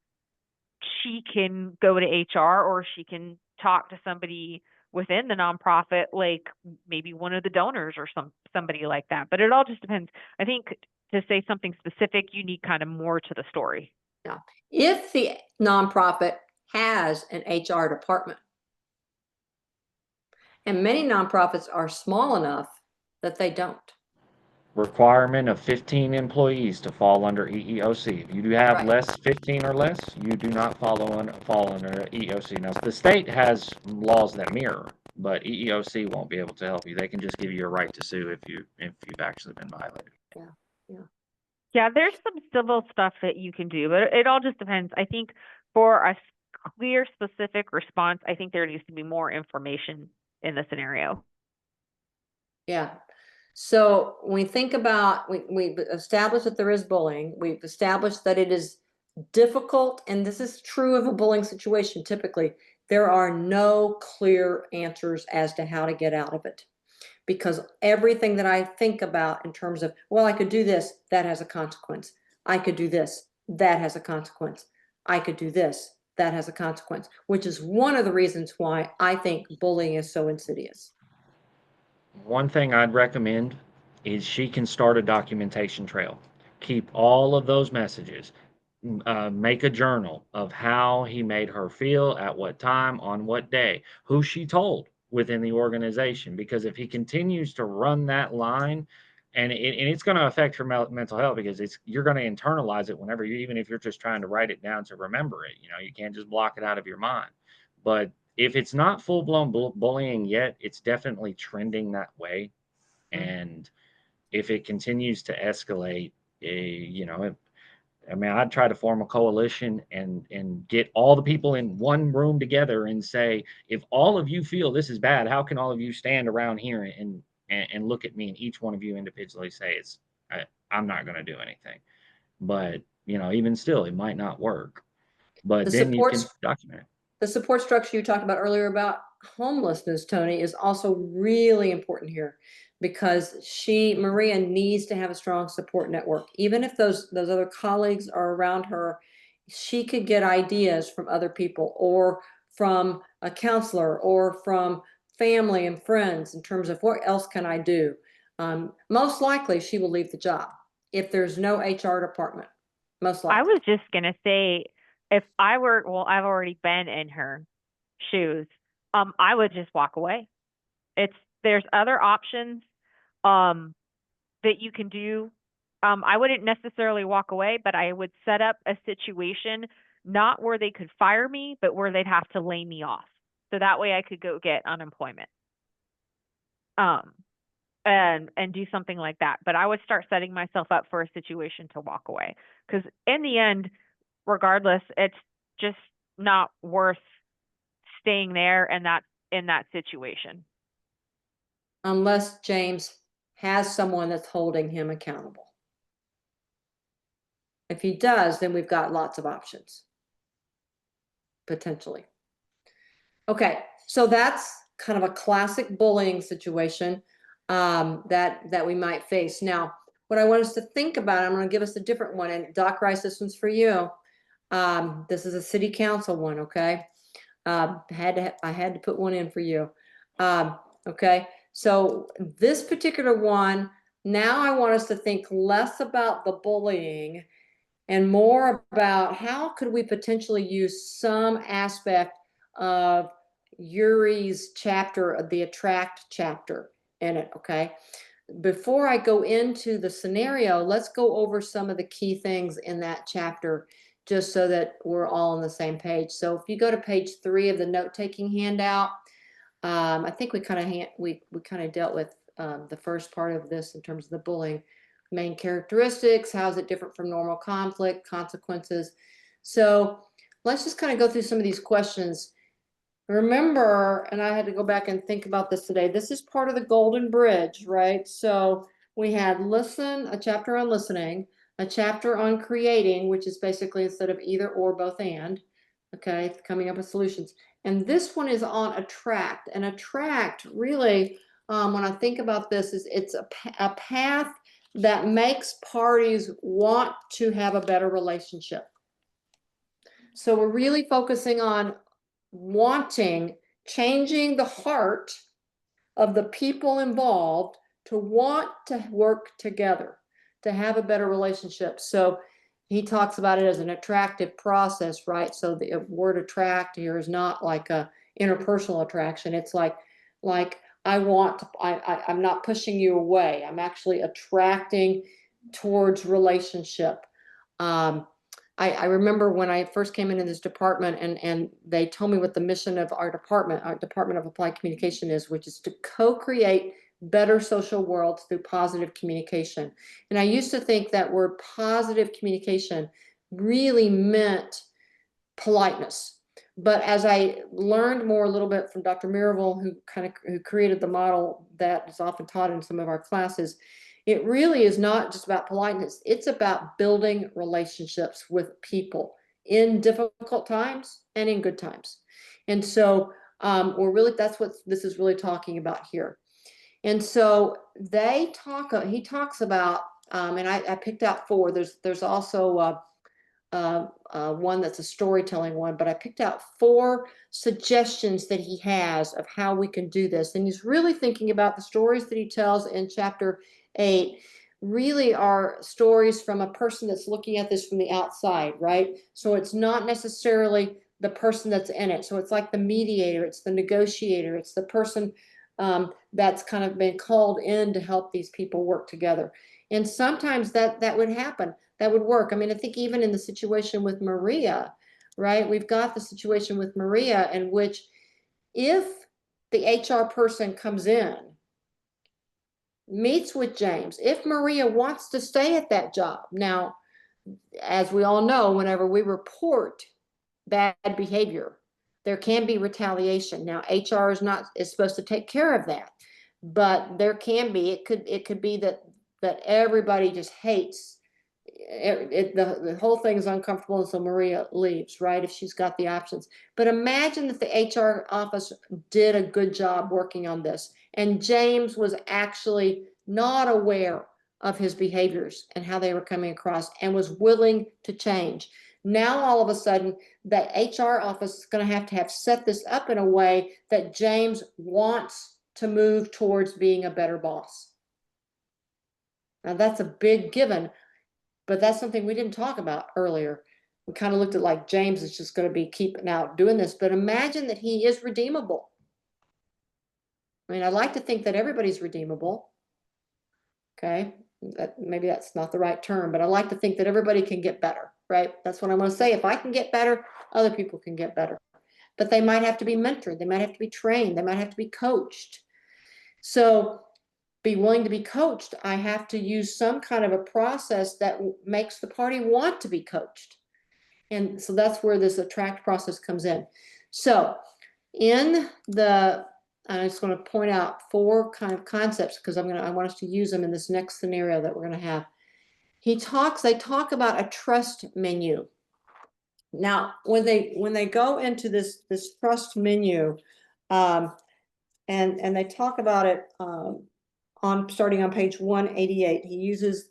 she can go to HR or she can talk to somebody within the nonprofit, like maybe one of the donors or somebody like that. But it all just depends. I think to say something specific, you need kind of more to the story. Yeah. If the nonprofit has an HR department, and many nonprofits are small enough that they don't. Requirement of 15 employees to fall under EEOC. If you do have less 15 or less, you do not fall under EEOC. Now, the state has laws that mirror, but EEOC won't be able to help you. They can just give you a right to sue if you've actually been violated. Yeah, there's some civil stuff that you can do, but it all just depends. I think for a clear, specific response. I think there needs to be more information in the scenario. Yeah. So when we think about, we've established that there is bullying. We've established that it is difficult, and this is true of a bullying situation. Typically, there are no clear answers as to how to get out of it. Because everything that I think about in terms of, well, I could do this, that has a consequence. I could do this, that has a consequence. I could do this, that has a consequence, which is one of the reasons why I think bullying is so insidious. One thing I'd recommend is she can start a documentation trail. Keep all of those messages. Make a journal of how he made her feel, at what time, on what day, who she told within the organization. Because if he continues to run that line, and it's going to affect her mental health, because you're going to internalize it whenever you, even if you're just trying to write it down to remember it. You know, you can't just block it out of your mind. But if it's not full-blown bullying yet, it's definitely trending that way. And if it continues to escalate, you know, I mean, I'd try to form a coalition and get all the people in one room together and say, if all of you feel this is bad, how can all of you stand around here and look at me, and each one of you individually say, I'm not going to do anything. But, you know, even still, it might not work. But then you can document it. The support structure you talked about earlier about homelessness, Tony, is also really important here, because Maria needs to have a strong support network. Even if those other colleagues are around her, she could get ideas from other people, or from a counselor, or from family and friends in terms of what else can I do. Most likely she will leave the job if there's no HR department. Most likely. I was just gonna say, if I were, well, I've already been in her shoes. I would just walk away. There's other options that you can do. I wouldn't necessarily walk away, but I would set up a situation not where they could fire me, but where they'd have to lay me off. So that way I could go get unemployment. And do something like that. But I would start setting myself up for a situation to walk away. Because in the end, regardless, it's just not worth staying there and in that situation. Unless James has someone that's holding him accountable. If he does, then we've got lots of options, potentially. Okay, so that's kind of a classic bullying situation that we might face. Now, what I want us to think about, I'm going to give us a different one, and Doc Rice, this one's for you. This is a city council one, okay? I had to put one in for you. Okay, so this particular one, now I want us to think less about the bullying and more about how could we potentially use some aspect of Yuri's chapter, of the Attract chapter in it, okay? Before I go into the scenario, let's go over some of the key things in that chapter, just so that we're all on the same page. So if you go to page 3 of the note-taking handout, I think we kind of dealt with the first part of this in terms of the bullying. Main characteristics, how is it different from normal conflict, consequences. So let's just kind of go through some of these questions. Remember, and I had to go back and think about this today, this is part of the Golden Bridge, right? So we had a chapter on listening, a chapter on creating, which is basically instead of either or, both and, okay, coming up with solutions. And this one is on attract. And attract, really, when I think about this, is it's a path that makes parties want to have a better relationship. So we're really focusing on changing the heart of the people involved to want to work together, to have a better relationship. So he talks about it as an attractive process, right? So the word attract here is not like a interpersonal attraction. It's like I'm not pushing you away. I'm actually attracting towards relationship. I remember when I first came into this department, and they told me what the mission of our Department of Applied Communication is, which is to co-create better social worlds through positive communication. And I used to think that word positive communication really meant politeness. But as I learned more a little bit from Dr. Miraval, who created the model that is often taught in some of our classes, it really is not just about politeness. It's about building relationships with people in difficult times and in good times. And so that's what this is really talking about here. And so he talks about, and I picked out 4. There's also one that's a storytelling one, but I picked out 4 suggestions that he has of how we can do this. And he's really thinking about the stories that he tells in chapter 8 really are stories from a person that's looking at this from the outside, right? So it's not necessarily the person that's in it. So it's like the mediator, it's the negotiator, it's the person that's kind of been called in to help these people work together. And sometimes that would happen. That would work. I mean, I think even in the situation with Maria, right? We've got the situation with Maria in which if the HR person comes in, meets with James, if Maria wants to stay at that job. Now, as we all know, whenever we report bad behavior, there can be retaliation. Now, HR is supposed to take care of that, but there can be. It could be that everybody just hates the whole thing is uncomfortable, and so Maria leaves, right? If she's got the options. But imagine that the HR office did a good job working on this, and James was actually not aware of his behaviors and how they were coming across and was willing to change. Now, all of a sudden, the HR office is going to have set this up in a way that James wants to move towards being a better boss. Now, that's a big given, but that's something we didn't talk about earlier. We kind of looked at like James is just going to be keeping out doing this, but imagine that he is redeemable. I mean, I like to think that everybody's redeemable. Okay, maybe that's not the right term, but I like to think that everybody can get better, right? That's what I'm going to say. If I can get better, other people can get better. But they might have to be mentored. They might have to be trained. They might have to be coached. So be willing to be coached. I have to use some kind of a process that makes the party want to be coached. And so that's where this attract process comes in. So I just want to point out 4 kind of concepts because I want us to use them in this next scenario that we're going to have. They talk about a trust menu. Now, when they go into this trust menu, and they talk about it starting on page 188, he uses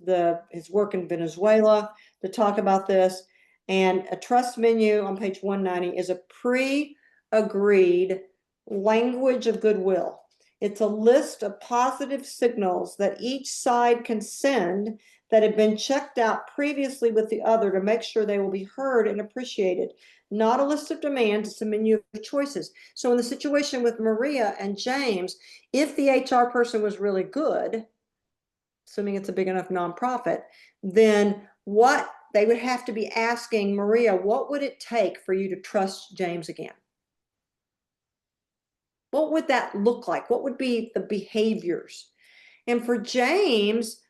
his work in Venezuela to talk about this. And a trust menu on page 190 is a pre-agreed language of goodwill. It's a list of positive signals that each side can send that have been checked out previously with the other to make sure they will be heard and appreciated. Not a list of demands, it's a menu of choices. So in the situation with Maria and James, if the HR person was really good, assuming it's a big enough nonprofit, then what they would have to be asking Maria, what would it take for you to trust James again? What would that look like? What would be the behaviors? And for James,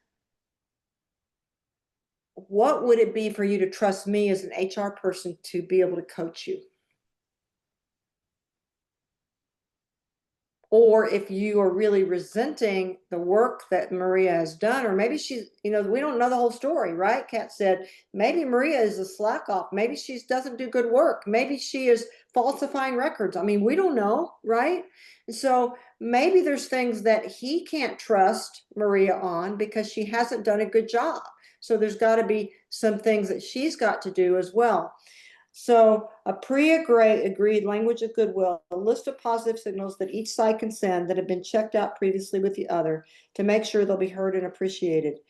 what would it be for you to trust me as an HR person to be able to coach you? Or if you are really resenting the work that Maria has done, or maybe she's, we don't know the whole story, right? Kat said, maybe Maria is a slack off. Maybe she doesn't do good work. Maybe she is falsifying records. I mean, we don't know, right? And so maybe there's things that he can't trust Maria on because she hasn't done a good job. So there's got to be some things that she's got to do as well. So a pre-agreed language of goodwill, a list of positive signals that each side can send that have been checked out previously with the other to make sure they'll be heard and appreciated.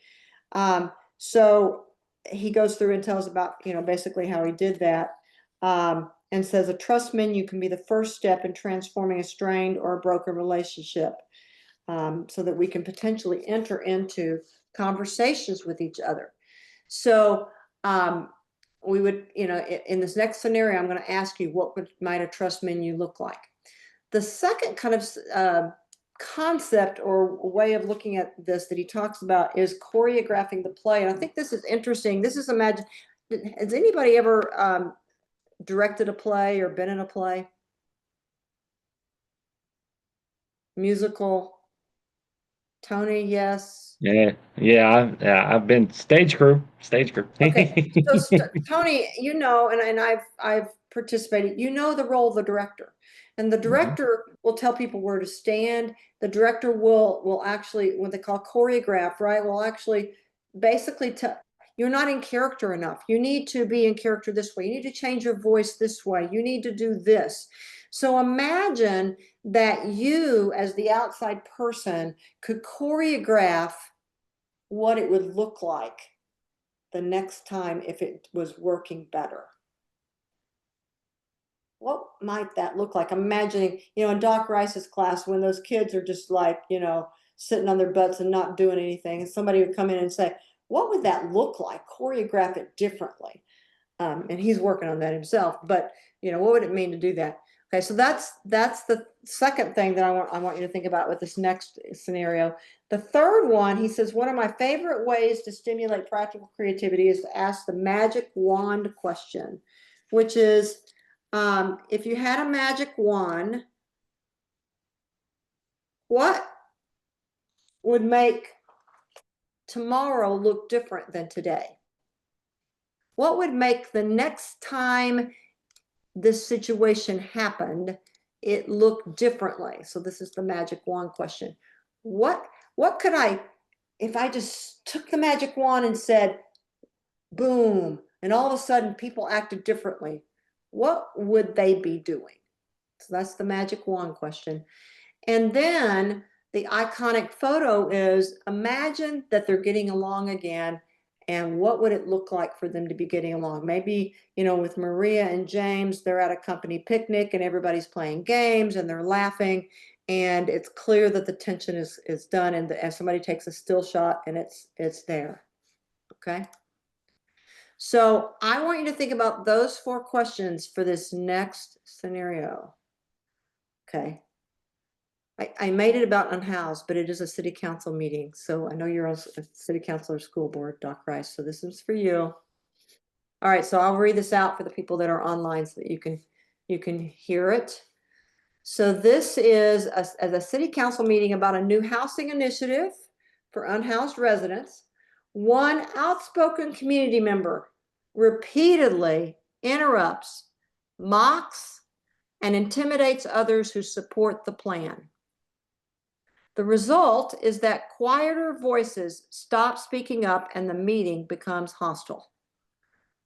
So he goes through and tells about, basically how he did that, and says a trust menu can be the first step in transforming a strained or a broken relationship, so that we can potentially enter into conversations with each other. So we would, in this next scenario, I'm going to ask you, what might a trust menu look like? The second kind of concept or way of looking at this that he talks about is choreographing the play. And I think this is interesting. This is has anybody ever directed a play or been in a play? Musical? Tony, yes. Yeah, I've been stage crew. Okay, so Tony, you know, and I've participated, you know the role of the director. And the director will tell people where to stand. The director will actually, what they call choreograph, right? Will actually basically tell, you're not in character enough. You need to be in character this way. You need to change your voice this way. You need to do this. So imagine that you, as the outside person, could choreograph what it would look like the next time if it was working better. What might that look like? I'm imagining, you know, in Doc Rice's class, when those kids are just like, you know, sitting on their butts and not doing anything, and somebody would come in and say, what would that look like? Choreograph it differently. And he's working on that himself, but you know, what would it mean to do that? Okay, so that's the second thing that I want you to think about with this next scenario. The third one, he says, one of my favorite ways to stimulate practical creativity is to ask the magic wand question, which is, if you had a magic wand, what would make tomorrow look different than today? What would make the next time this situation happened, it looked differently? So this is the magic wand question. What could I, if I just took the magic wand and said, boom, and all of a sudden people acted differently, what would they be doing? So that's the magic wand question. And then the iconic photo is, imagine that they're getting along again, and what would it look like for them to be getting along? Maybe, you know, with Maria and James, they're at a company picnic and everybody's playing games and they're laughing, and it's clear that the tension is done, and as somebody takes a still shot and it's there. Okay. So I want you to think about those 4 questions for this next scenario. Okay. I made it about unhoused, but it is a city council meeting. So I know you're on a city council or school board, Doc Rice. So this is for you. All right, so I'll read this out for the people that are online so that you can hear it. So this is a city council meeting about a new housing initiative for unhoused residents. One outspoken community member repeatedly interrupts, mocks, and intimidates others who support the plan. The result is that quieter voices stop speaking up and the meeting becomes hostile.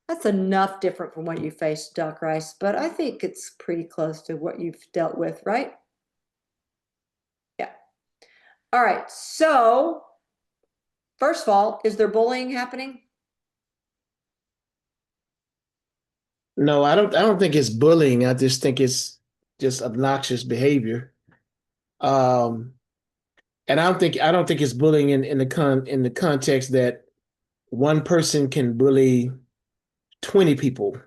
That's enough different from what you faced, Doc Rice, but I think it's pretty close to what you've dealt with, right? Yeah. All right, so first of all, is there bullying happening? No, I don't think it's bullying. I just think it's just obnoxious behavior. And I don't think it's bullying in the context that one person can bully 20 people.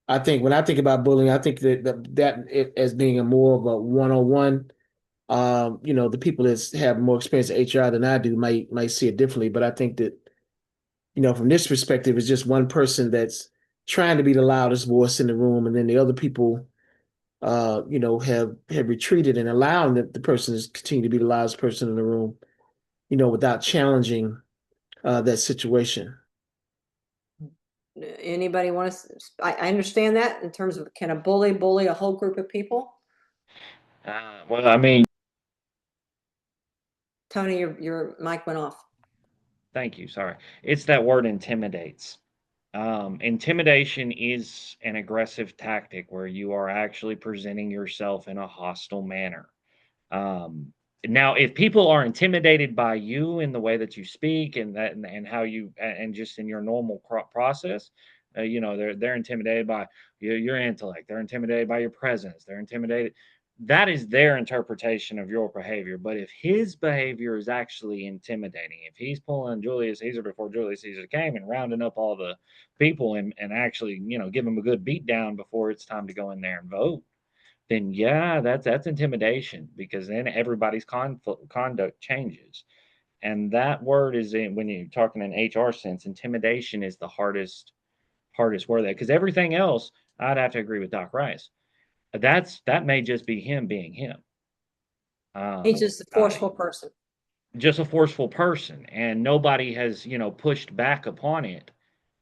I think when I think about bullying, I think that it as being a more of a one-on-one. You know, the people that have more experience at HR than I do might see it differently, but I think that, you know, from this perspective, it's just one person that's trying to be the loudest voice in the room, and then the other people, you know, have retreated and allowing the person to continue to be the loudest person in the room, you know, without challenging that situation. Anybody want to? I understand that in terms of, can a bully a whole group of people? Well, I mean, Tony, your mic went off. thank you. Sorry. It's that word intimidates. Intimidation is an aggressive tactic where you are actually presenting yourself in a hostile manner. Um, Now, if people are intimidated by you in the way that you speak and how you and just in your normal process, you know, they're intimidated by your intellect. They're intimidated by your presence. They're intimidated. That is their interpretation of your behavior. But if his behavior is actually intimidating, if he's pulling Julius Caesar before Julius Caesar came and rounding up all the people and actually, you know, give them a good beat down before it's time to go in there and vote, then yeah, that's intimidation, because then everybody's conduct changes. And that word is when you're talking in HR sense, intimidation is the hardest word there, because everything else, I'd have to agree with Doc Rice. That may just be him being him. He's just a forceful person. Just a forceful person, and nobody has, pushed back upon it,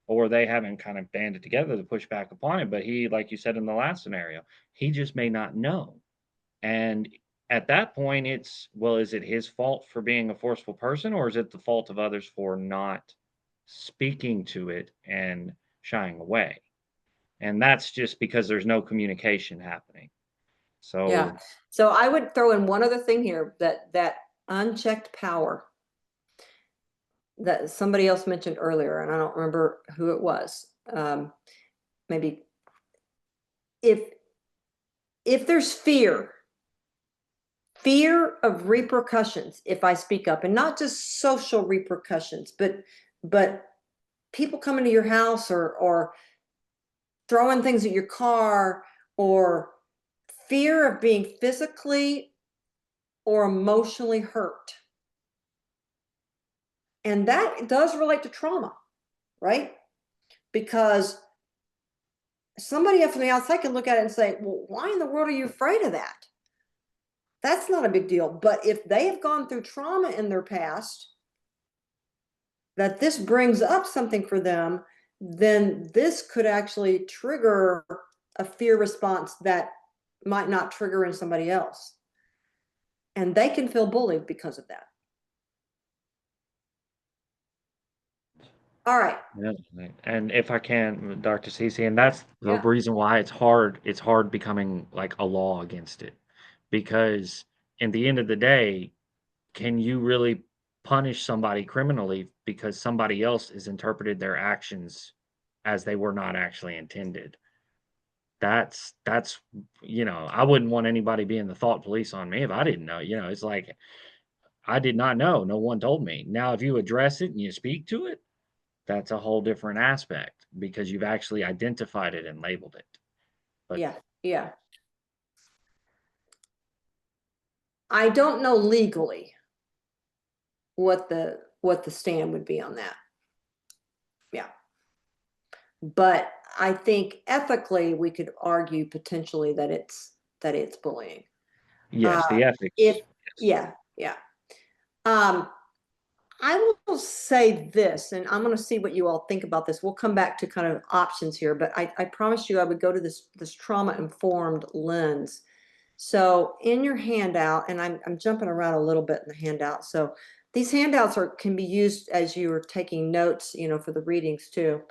or they haven't kind of banded together to push back upon it. But he, like you said in the last scenario, he just may not know. And at that point, it's, well, is it his fault for being a forceful person, or is it the fault of others for not speaking to it and shying away? And that's just because there's no communication happening. So Yeah. So I would throw in one other thing here, that unchecked power that somebody else mentioned earlier, and I don't remember who it was. Maybe if there's fear of repercussions if I speak up, and not just social repercussions, but people coming to your house or throwing things at your car, or fear of being physically or emotionally hurt. And that does relate to trauma, right? Because somebody from the outside can look at it and say, well, why in the world are you afraid of that? That's not a big deal. But if they have gone through trauma in their past, that this brings up something for them, then this could actually trigger a fear response that might not trigger in somebody else. And they can feel bullied because of that. All right. yeah, and if I can, Dr. Cece, and that's the Yeah. reason why it's hard becoming like a law against it. Because in the end of the day, can you really punish somebody criminally because somebody else has interpreted their actions as they were not actually intended? That's I wouldn't want anybody being the thought police on me if I didn't know. It's like I did not know. No one told me. Now, if you address it and you speak to it, that's a whole different aspect because you've actually identified it and labeled it. But Yeah. I don't know legally what the stand would be on that. Yeah. But I think ethically we could argue potentially that it's bullying. yes, the ethics. Yeah. I will say this, and I'm going to see what you all think about this. We'll come back to kind of options here, but I promised you I would go to this trauma-informed lens. So in your handout, and I'm jumping around a little bit in the handout. So these handouts can be used as you are taking notes, for the readings too.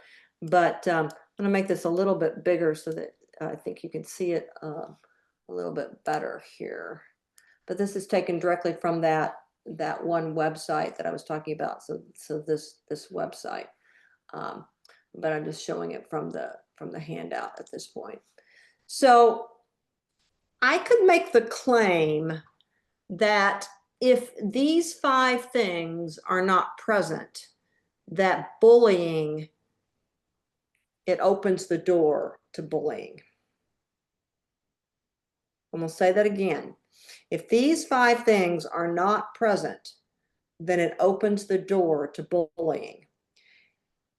But I'm going to make this a little bit bigger so that I think you can see it a little bit better here. But this is taken directly from that one website that I was talking about. So this website, but I'm just showing it from the handout at this point. So I could make the claim that if these 5 things are not present, that bullying, it opens the door to bullying. I'm going to say that again. If these 5 things are not present, then it opens the door to bullying.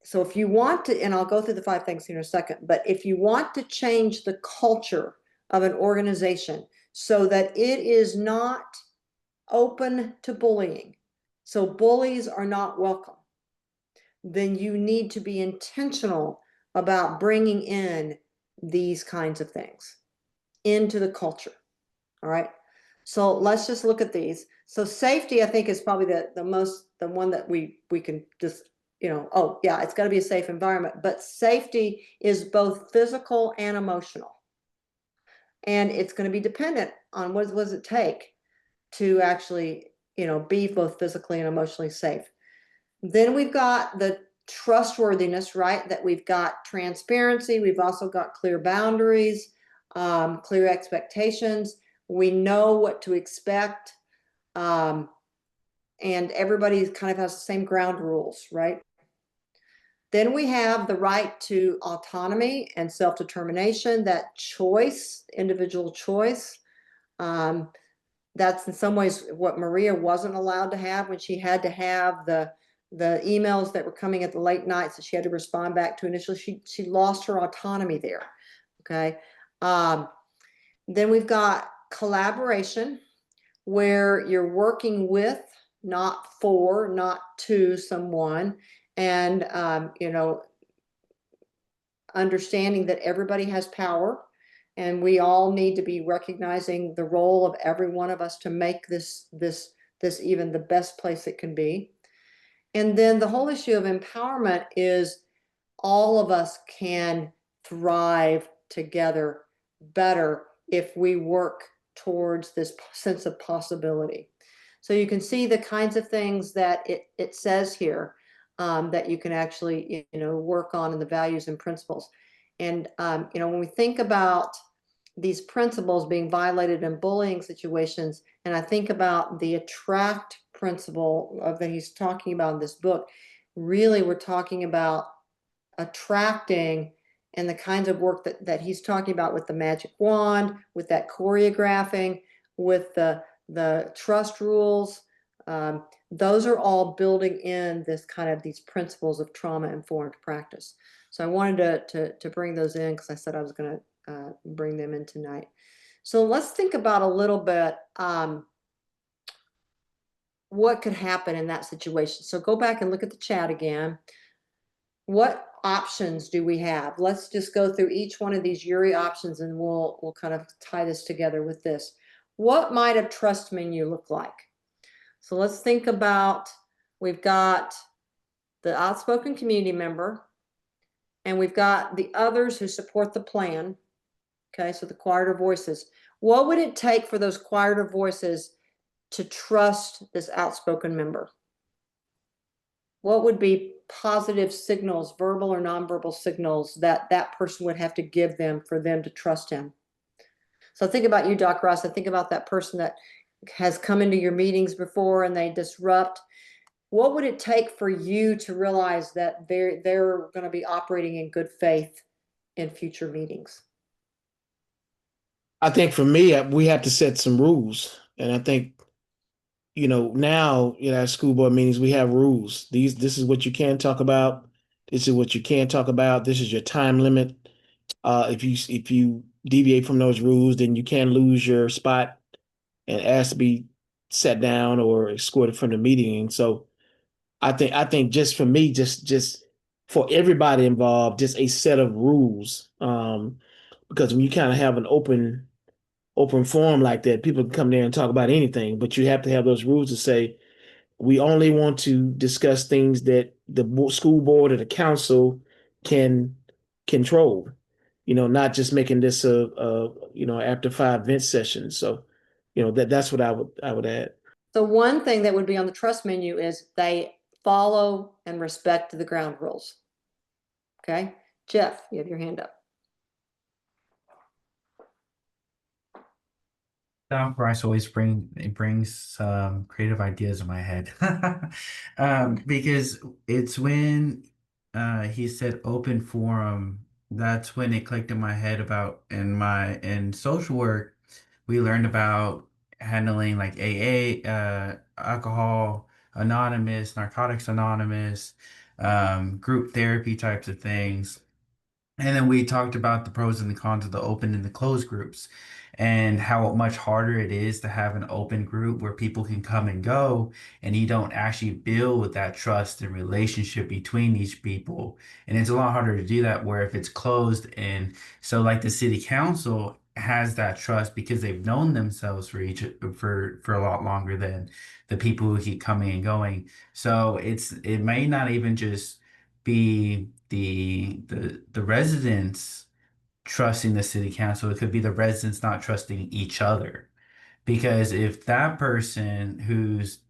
So if you want to, and I'll go through the 5 things here in a second, but if you want to change the culture of an organization so that it is not open to bullying, so bullies are not welcome, then you need to be intentional about bringing in these kinds of things into the culture. All right. So let's just look at these. So safety, I think, is probably the one that we can just, oh yeah, it's got to be a safe environment, but safety is both physical and emotional. And it's going to be dependent on what does it take to actually, be both physically and emotionally safe. Then we've got the trustworthiness, right? That we've got transparency. We've also got clear boundaries, clear expectations. We know what to expect. And everybody kind of has the same ground rules, right? Then we have the right to autonomy and self-determination, that choice, individual choice. That's in some ways what Maria wasn't allowed to have when she had to have the emails that were coming at the late nights that she had to respond back to initially. She lost her autonomy there. Okay. Then we've got collaboration, where you're working with, not for, not to someone, and understanding that everybody has power, and we all need to be recognizing the role of every one of us to make this even the best place it can be. And then the whole issue of empowerment is all of us can thrive together better if we work towards this sense of possibility. So you can see the kinds of things that it says here, that you can actually work on in the values and principles. And when we think about these principles being violated in bullying situations, and I think about the attract principle that he's talking about in this book, really we're talking about attracting, and the kinds of work that he's talking about with the magic wand, with that choreographing, with the trust rules. Those are all building in these principles of trauma-informed practice. So I wanted to bring those in because I said I was going to bring them in tonight. So let's think about a little bit what could happen in that situation. So go back and look at the chat again. What options do we have? Let's just go through each one of these URI options, and we'll kind of tie this together with this. What might a trust menu look like? So let's think about, we've got the outspoken community member, and we've got the others who support the plan. Okay, so the quieter voices. What would it take for those quieter voices to trust this outspoken member? What would be positive signals, verbal or nonverbal signals, that that person would have to give them for them to trust him? So think about you, Doc Ross. I think about that person that has come into your meetings before and they disrupt. What would it take for you to realize that they're going to be operating in good faith in future meetings? I think for me, we have to set some rules. And I think, now in our school board meetings, we have rules. This is what you can talk about. This is what you can't talk about. This is your time limit. If you deviate from those rules, then you can lose your spot and ask to be sat down or escorted from the meeting. And so I think just for me, just for everybody involved, just a set of rules. Because when you kind of have an open forum like that, people can come there and talk about anything, but you have to have those rules to say, we only want to discuss things that the school board or the council can control, not just making this a after 5 vent session. So, that's what I would add. So one thing that would be on the trust menu is they follow and respect the ground rules. Okay, Jeff, you have your hand up. Doc Rice always brings creative ideas in my head. Because it's when he said open forum, that's when it clicked in my head about in social work, we learned about handling like AA, Alcohol Anonymous, Narcotics Anonymous, group therapy types of things. And then we talked about the pros and the cons of the open and the closed groups, and how much harder it is to have an open group where people can come and go, and you don't actually build that trust and relationship between these people. And it's a lot harder to do that where if it's closed. And so like the city council has that trust because they've known themselves for a lot longer than the people who keep coming and going. So it may not even just be the residents trusting the city council. It could be the residents not trusting each other, because if that person who's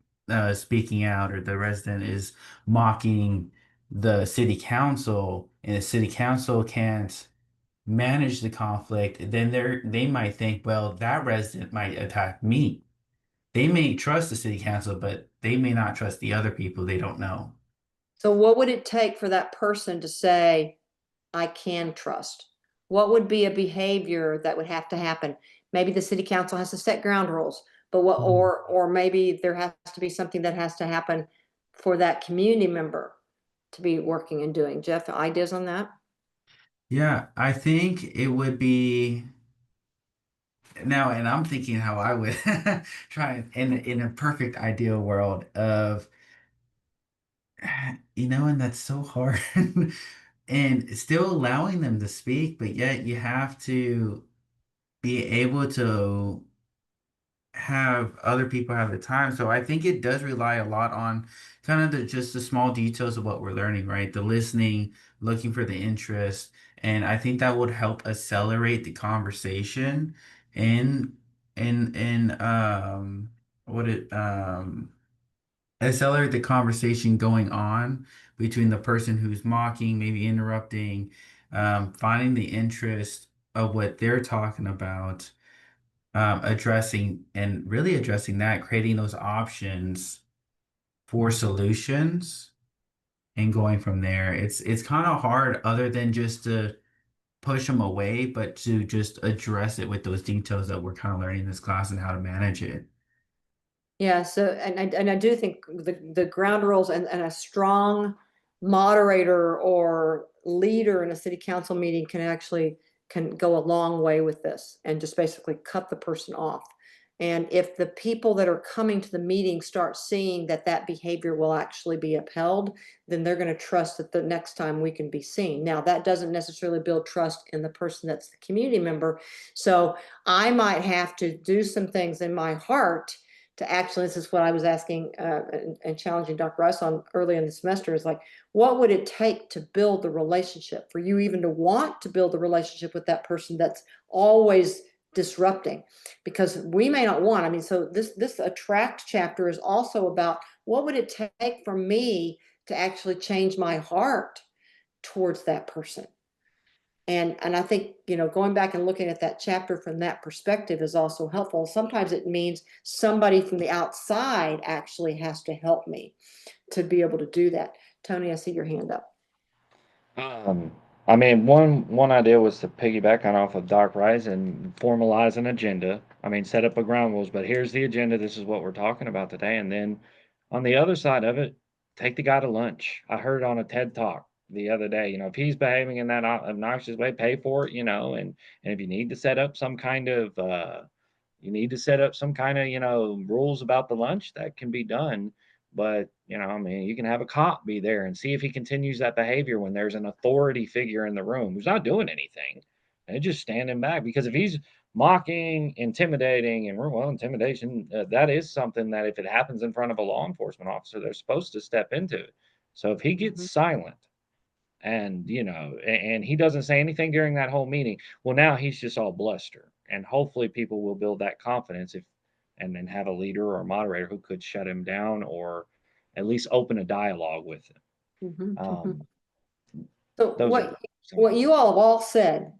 speaking out, or the resident, is mocking the city council, and the city council can't manage the conflict, then they might think, well, that resident might attack me. They may trust the city council, but they may not trust the other people they don't know. So what would it take for that person to say, I can trust? What would be a behavior that would have to happen? Maybe the city council has to set ground rules, but or maybe there has to be something that has to happen for that community member to be working and doing. Jeff, ideas on that? Yeah, I think it would be now, and I'm thinking how I would try in a perfect ideal world of and that's so hard. And still allowing them to speak, but yet you have to be able to have other people have the time. So I think it does rely a lot on kind of just the small details of what we're learning, right? The listening, looking for the interest. And I think that would help accelerate the conversation in in what it accelerate the conversation going on between the person who's mocking, maybe interrupting, finding the interest of what they're talking about, addressing and really addressing that, creating those options for solutions and going from there. It's kind of hard other than just to push them away, but to just address it with those details that we're kind of learning in this class and how to manage it. Yeah, so and I do think the ground rules and a strong moderator or leader in a city council meeting can go a long way with this and just basically cut the person off. And if the people that are coming to the meeting start seeing that that behavior will actually be upheld, then they're going to trust that the next time we can be seen. Now, that doesn't necessarily build trust in the person that's the community member. So I might have to do some things in my heart to actually, this is what I was asking and challenging Dr. Rice on early in the semester, is like, what would it take to build the relationship, for you even to want to build the relationship with that person that's always disrupting? Because we may not want, I mean, so this attract chapter is also about what would it take for me to actually change my heart towards that person. And I think, going back and looking at that chapter from that perspective is also helpful. Sometimes it means somebody from the outside actually has to help me to be able to do that. Tony, I see your hand up. Um, I mean, one idea was to piggyback on off of Doc Rice and formalize an agenda. I mean, set up a ground rules, but here's the agenda. This is what we're talking about today. And then on the other side of it, take the guy to lunch. I heard on a TED talk the other day, if he's behaving in that obnoxious way, pay for it, and if you need to set up some kind of, rules about the lunch, that can be done. But, I mean, you can have a cop be there and see if he continues that behavior when there's an authority figure in the room who's not doing anything and just standing back. Because if he's mocking, intimidating, and well, intimidation, that is something that if it happens in front of a law enforcement officer, they're supposed to step into it. So if he gets silent and, and he doesn't say anything during that whole meeting, well, now he's just all bluster. And hopefully people will build that confidence and then have a leader or a moderator who could shut him down or at least open a dialogue with him. Mhm, mhm. Um, So those are what you all have all said,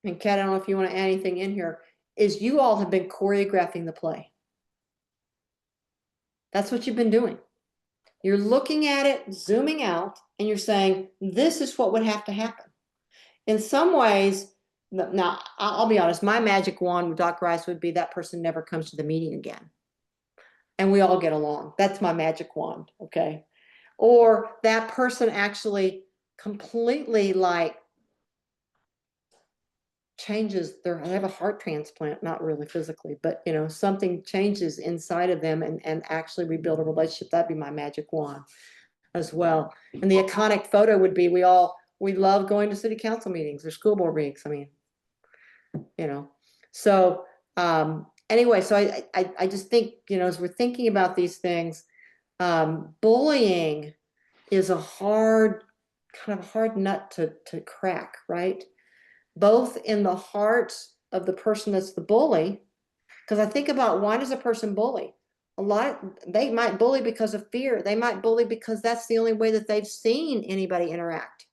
and Kat, I don't know if you want to add anything in here, is you all have been choreographing the play. That's what you've been doing. You're looking at it, zooming out, and you're saying, this is what would have to happen. In some ways, now I'll be honest, my magic wand with Dr. Rice would be that person never comes to the meeting again. And we all get along. That's my magic wand, okay? Or that person actually completely changes they have a heart transplant, not really physically, but something changes inside of them and actually rebuild a relationship. That'd be my magic wand as well. And the iconic photo would be we love going to city council meetings or school board meetings. I mean, so anyway, so I just think, as we're thinking about these things, bullying is a hard nut to crack, right? Both in the hearts of the person that's the bully, because I think about, why does a person bully? They might bully because of fear. They might bully because that's the only way that they've seen anybody interact.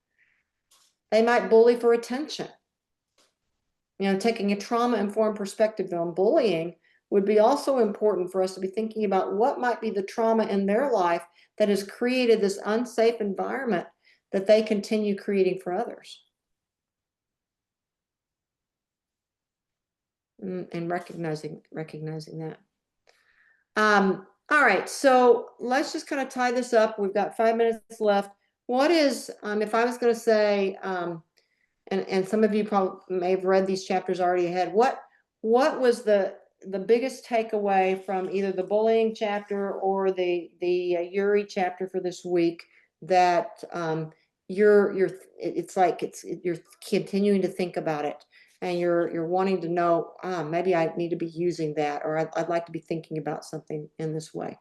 They might bully for attention. Taking a trauma-informed perspective on bullying would be also important for us to be thinking about what might be the trauma in their life that has created this unsafe environment that they continue creating for others. And recognizing that. All right, so let's just kind of tie this up. We've got 5 minutes left. What is, if I was going to say, and some of you probably may have read these chapters already ahead. What was the biggest takeaway from either the bullying chapter or the Yuri chapter for this week that you're continuing to think about it, and you're wanting to know, maybe I need to be using that, or I'd like to be thinking about something in this way.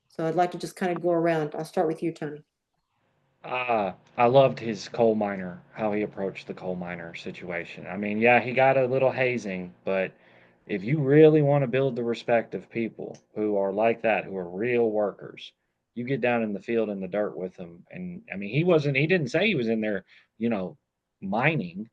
So I'd like to just kind of go around. I'll start with you, Tony. I loved his coal miner, how he approached the coal miner situation. I mean, yeah, he got a little hazing, but if you really want to build the respect of people who are like that, who are real workers, you get down in the field in the dirt with them. And I mean, he didn't say he was in there, you know, mining,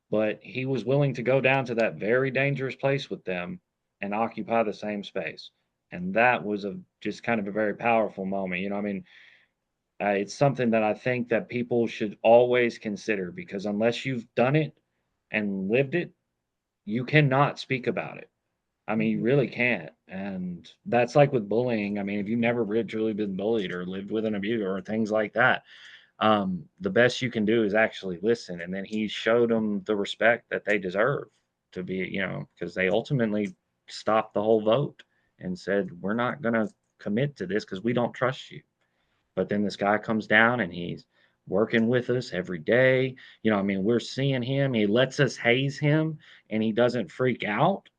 but he was willing to go down to that very dangerous place with them and occupy the same space. And that was just kind of a very powerful moment. I mean, it's something that I think that people should always consider, because unless you've done it and lived it, you cannot speak about it. I mean, you really can't. And that's like with bullying. I mean, if you've never really truly been bullied or lived with an abuser or things like that, the best you can do is actually listen. And then he showed them the respect that they deserve to be, because they ultimately stopped the whole vote and said, we're not going to commit to this because we don't trust you. But then this guy comes down and he's working with us every day. I mean, we're seeing him. He lets us haze him and he doesn't freak out.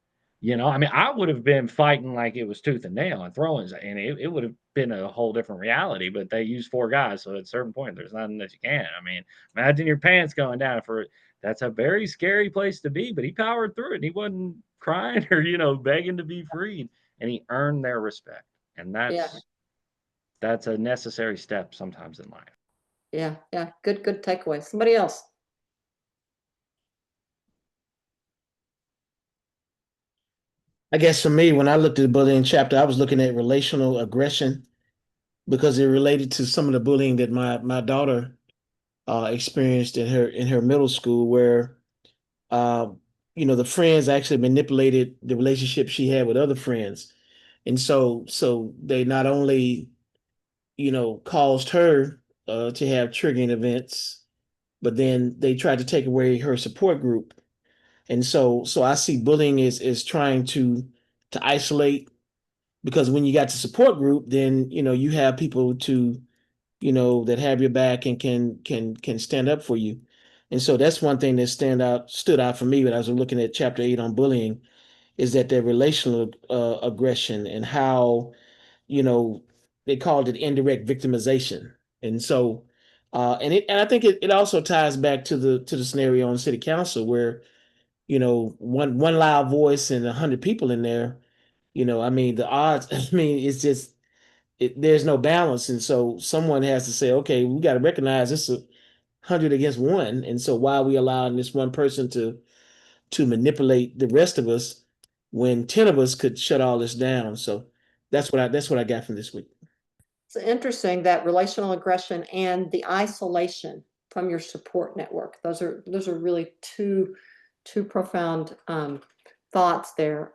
I mean, I would have been fighting like it was tooth and nail and throwing, and it would have been a whole different reality. But they use 4 guys. So at a certain point, there's nothing that you can. I mean, imagine your pants going down for it. That's a very scary place to be. But he powered through it and he wasn't crying or, begging to be freed. And he earned their respect. And Yeah. that's a necessary step sometimes in life. Yeah. Good takeaway. Somebody else. I guess for me, when I looked at the bullying chapter, I was looking at relational aggression because it related to some of the bullying that my daughter experienced in her middle school, where uh, the friends actually manipulated the relationship she had with other friends, and so they not only caused her to have triggering events, but then they tried to take away her support group. And so I see bullying is trying to isolate, because when you got the support group, then you have people that have your back and can stand up for you. And so that's one thing that stood out for me when I was looking at chapter 8 on bullying, is that the relational aggression, and how you know they called it indirect victimization. And so and I think it also ties back to the scenario on city council, where one loud voice and 100 people in there. I mean, the odds, I mean, it's just there's no balance. And so someone has to say, okay, we got to recognize this is 100 against one. And so why are we allowing this one person to manipulate the rest of us when 10 of us could shut all this down? So that's what I got from this week. It's interesting that relational aggression and the isolation from your support network. Those are really two profound thoughts there.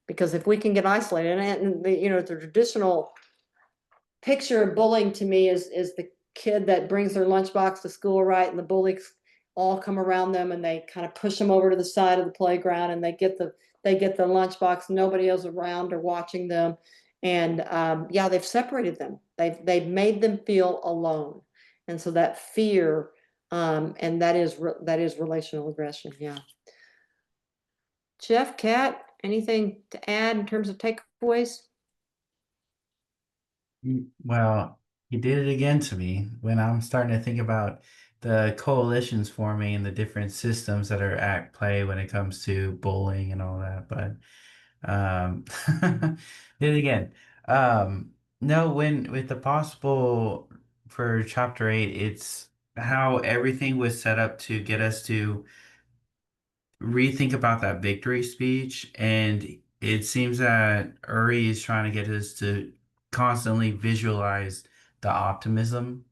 Because if we can get isolated, and the traditional picture of bullying to me is the kid that brings their lunchbox to school, right? And the bullies all come around them and they kind of push them over to the side of the playground, and they get the lunchbox. Nobody else around or watching them. And yeah, they've separated them. They've made them feel alone. And so that fear, and that is relational aggression. Yeah. Jeff, Kat, anything to add in terms of takeaways? Well, he did it again to me when I'm starting to think about the coalitions forming and the different systems that are at play when it comes to bullying and all that. But did it again. No, when with the possible for chapter 8, it's how everything was set up to get us to rethink about that victory speech. And it seems that Uri is trying to get us to constantly visualize the optimism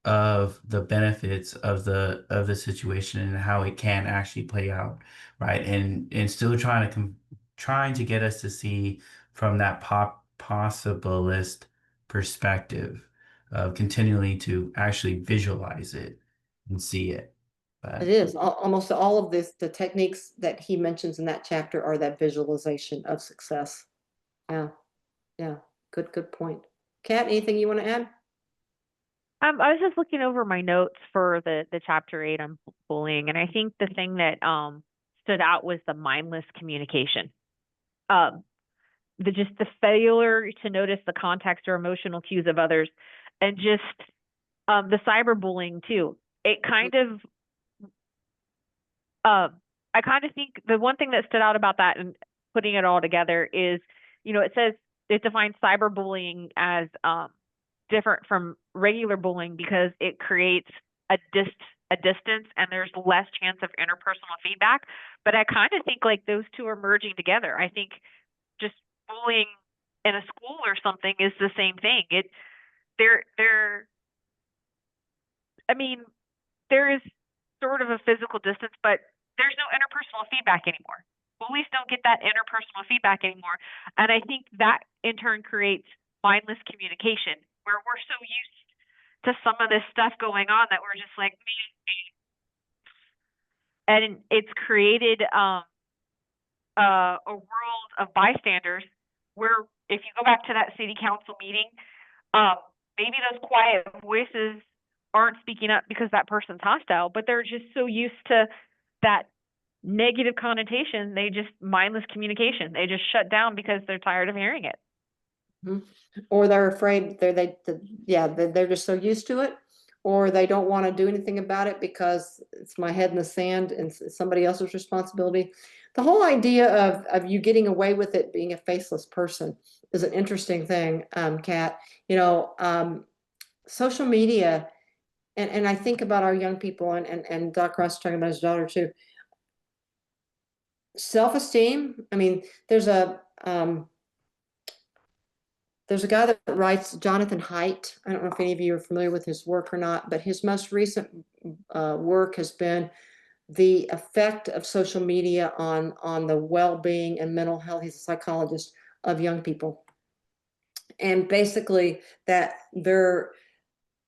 of the benefits of the situation and how it can actually play out, right? And still trying to get us to see from that possibilist perspective of continually to actually visualize it and see it. But It is. Almost all of this, the techniques that he mentions in that chapter are that visualization of success. Yeah. Yeah. Good point. Kat, anything you want to add? I was just looking over my notes for the chapter 8 on bullying, and I think the thing that stood out was the mindless communication. The failure to notice the context or emotional cues of others, and just the cyberbullying too. It kind of I kind of think the one thing that stood out about that and putting it all together is, it says it defines cyberbullying as different from regular bullying because it creates a distance and there's less chance of interpersonal feedback. But I kind of think like those two are merging together. I think just bullying in a school or something is the same thing. I mean, there is sort of a physical distance, but there's no interpersonal feedback anymore. Bullies don't get that interpersonal feedback anymore. And I think that in turn creates mindless communication where we're so used to some of this stuff going on that we're just like, and it's created a world of bystanders where if you go back to that city council meeting, maybe those quiet voices aren't speaking up because that person's hostile, but they're just so used to that negative connotation, they just mindless communication. They just shut down because they're tired of hearing it. Or they're afraid they're just so used to it, or they don't want to do anything about it because it's my head in the sand and it's somebody else's responsibility. The whole idea of you getting away with it being a faceless person is an interesting thing, Kat. Social media, and I think about our young people, and Doc Ross talking about his daughter too. Self-esteem. I mean, there's a guy that writes, Jonathan Haidt. I don't know if any of you are familiar with his work or not, but his most recent work has been the effect of social media on the well-being and mental health. He's a psychologist of young people. And basically that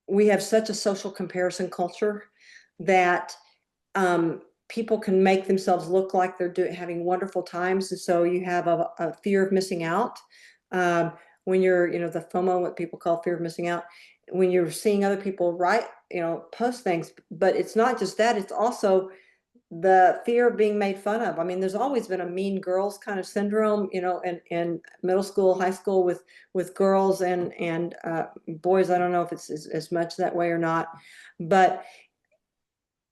we have such a social comparison culture that people can make themselves look like they're having wonderful times. And so you have a fear of missing out. When you're, the FOMO, what people call fear of missing out, when you're seeing other people post things, but it's not just that, it's also the fear of being made fun of. I mean, there's always been a mean girls kind of syndrome, in middle school, high school with girls and boys. I don't know if it's as much that way or not, but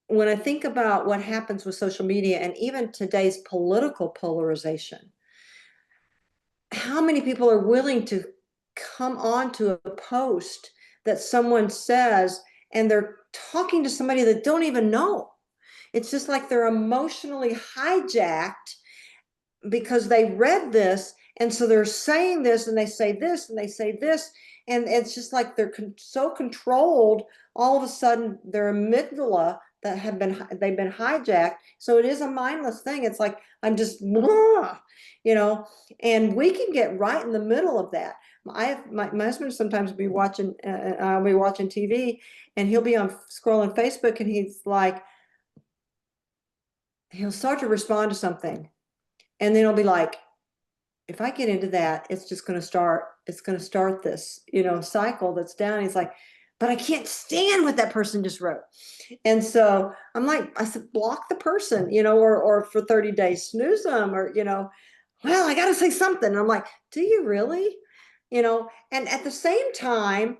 when I think about what happens with social media and even today's political polarization, how many people are willing to come on to a post that someone says and they're talking to somebody that don't even know? It's just like they're emotionally hijacked because they read this, and so they're saying this and they say this and they say this, and it's just like they're so controlled. All of a sudden their amygdala they've been hijacked. So it is a mindless thing. It's like I'm just and we can get right in the middle of that. My husband sometimes be watching I'll be watching TV and he'll be scrolling Facebook, and he'll start to respond to something, and then he'll be like, if I get into that, it's going to start this cycle that's down. He's like, but I can't stand what that person just wrote. And so I said, block the person, or for 30 days, snooze them, or, well, I got to say something. And I'm like, do you really? And at the same time,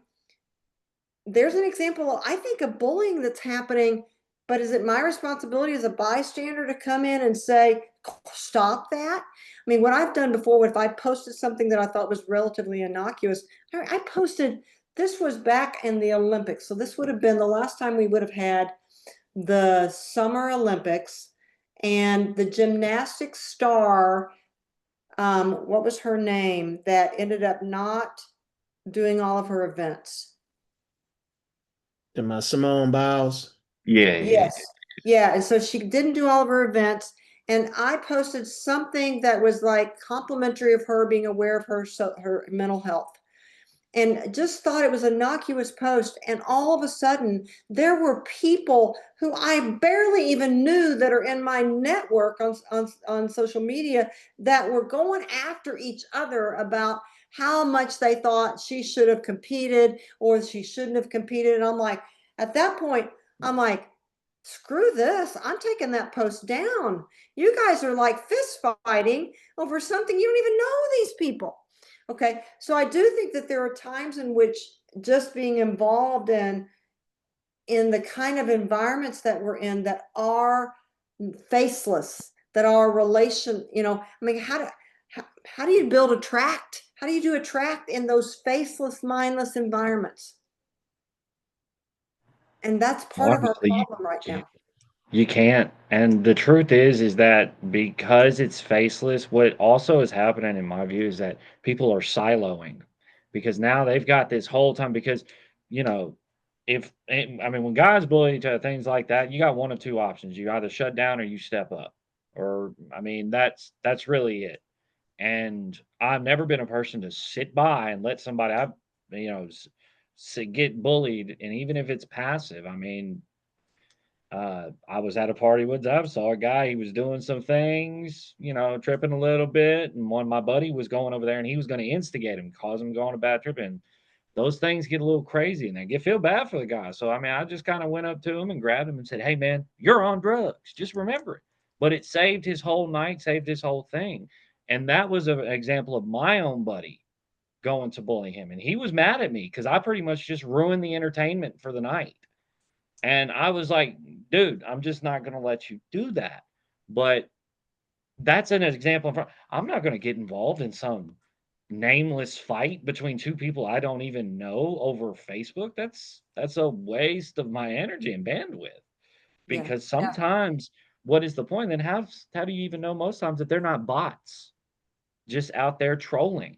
there's an example, I think, of bullying that's happening, but is it my responsibility as a bystander to come in and say, stop that? I mean, what I've done before, if I posted something that I thought was relatively innocuous, I posted, this was back in the Olympics. So this would have been the last time we would have had the Summer Olympics, and the gymnastics star, what was her name, that ended up not doing all of her events? Simone Biles. Yeah. Yes. Yeah. And so she didn't do all of her events. And I posted something that was like complimentary of her being aware of her mental health. and just thought it was an innocuous post. And all of a sudden, there were people who I barely even knew that are in my network on social media that were going after each other about how much they thought she should have competed or she shouldn't have competed. And I'm like, at that point, I'm like, screw this. I'm taking that post down. You guys are like fist fighting over something you don't even know these people. Okay, so I do think that there are times in which just being involved in the kind of environments that we're in that are faceless, that are relation, I mean, how do you build a tract? How do you do a tract in those faceless, mindless environments? And that's part of our Honestly, problem right now. you can't. And the truth is that because it's faceless, what also is happening in my view is that people are siloing because now they've got this whole time because, you know, I mean, when guys bully each other, things like that, you got one of two options. You either shut down or you step up. Or, I mean, that's really it. And I've never been a person to sit by and let somebody, get bullied. And even if it's passive, I mean, I was at a party with I saw a guy, he was doing some things, tripping a little bit. And one, my buddy was going over there and he was going to instigate him, cause him to go on a bad trip. And those things get a little crazy and they feel bad for the guy. So, I mean, I just kind of went up to him and grabbed him and said, "Hey, man, you're on drugs. Just remember it." But it saved his whole night, saved his whole thing. And that was an example of my own buddy going to bully him. And he was mad at me because I pretty much just ruined the entertainment for the night. And I was like, "Dude, I'm just not going to let you do that." But that's an example. I'm not going to get involved in some nameless fight between two people I don't even know over Facebook. That's a waste of my energy and bandwidth Yeah. because sometimes what is the point? Then how do you even know most times that they're not bots just out there trolling?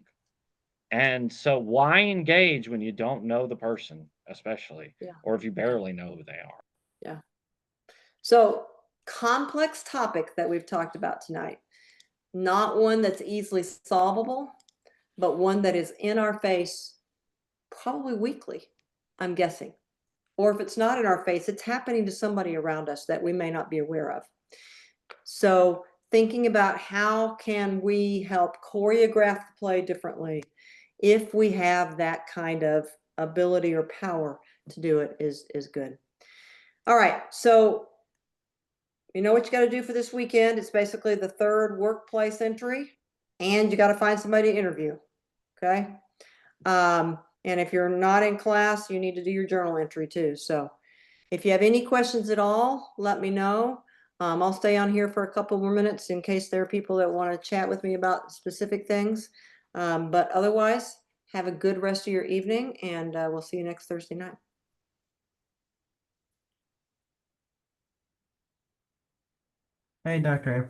And so why engage when you don't know the person, especially, Yeah. or if you barely know who they are? Yeah. So, complex topic that we've talked about tonight. Not one that's easily solvable, but one that is in our face probably weekly, I'm guessing. Or if it's not in our face, it's happening to somebody around us that we may not be aware of. So, thinking about how can we help choreograph the play differently if we have that kind of ability or power to do it is good. All right, so you know what you got to do for this weekend? It's basically the third workplace entry, and you got to find somebody to interview. Okay. And if you're not in class, you need to do your journal entry too. So if you have any questions at all, let me know. I'll stay on here for a couple more minutes in case there are people that want to chat with me about specific things. But otherwise, have a good rest of your evening, and we'll see you next Thursday night. Hey, Dr.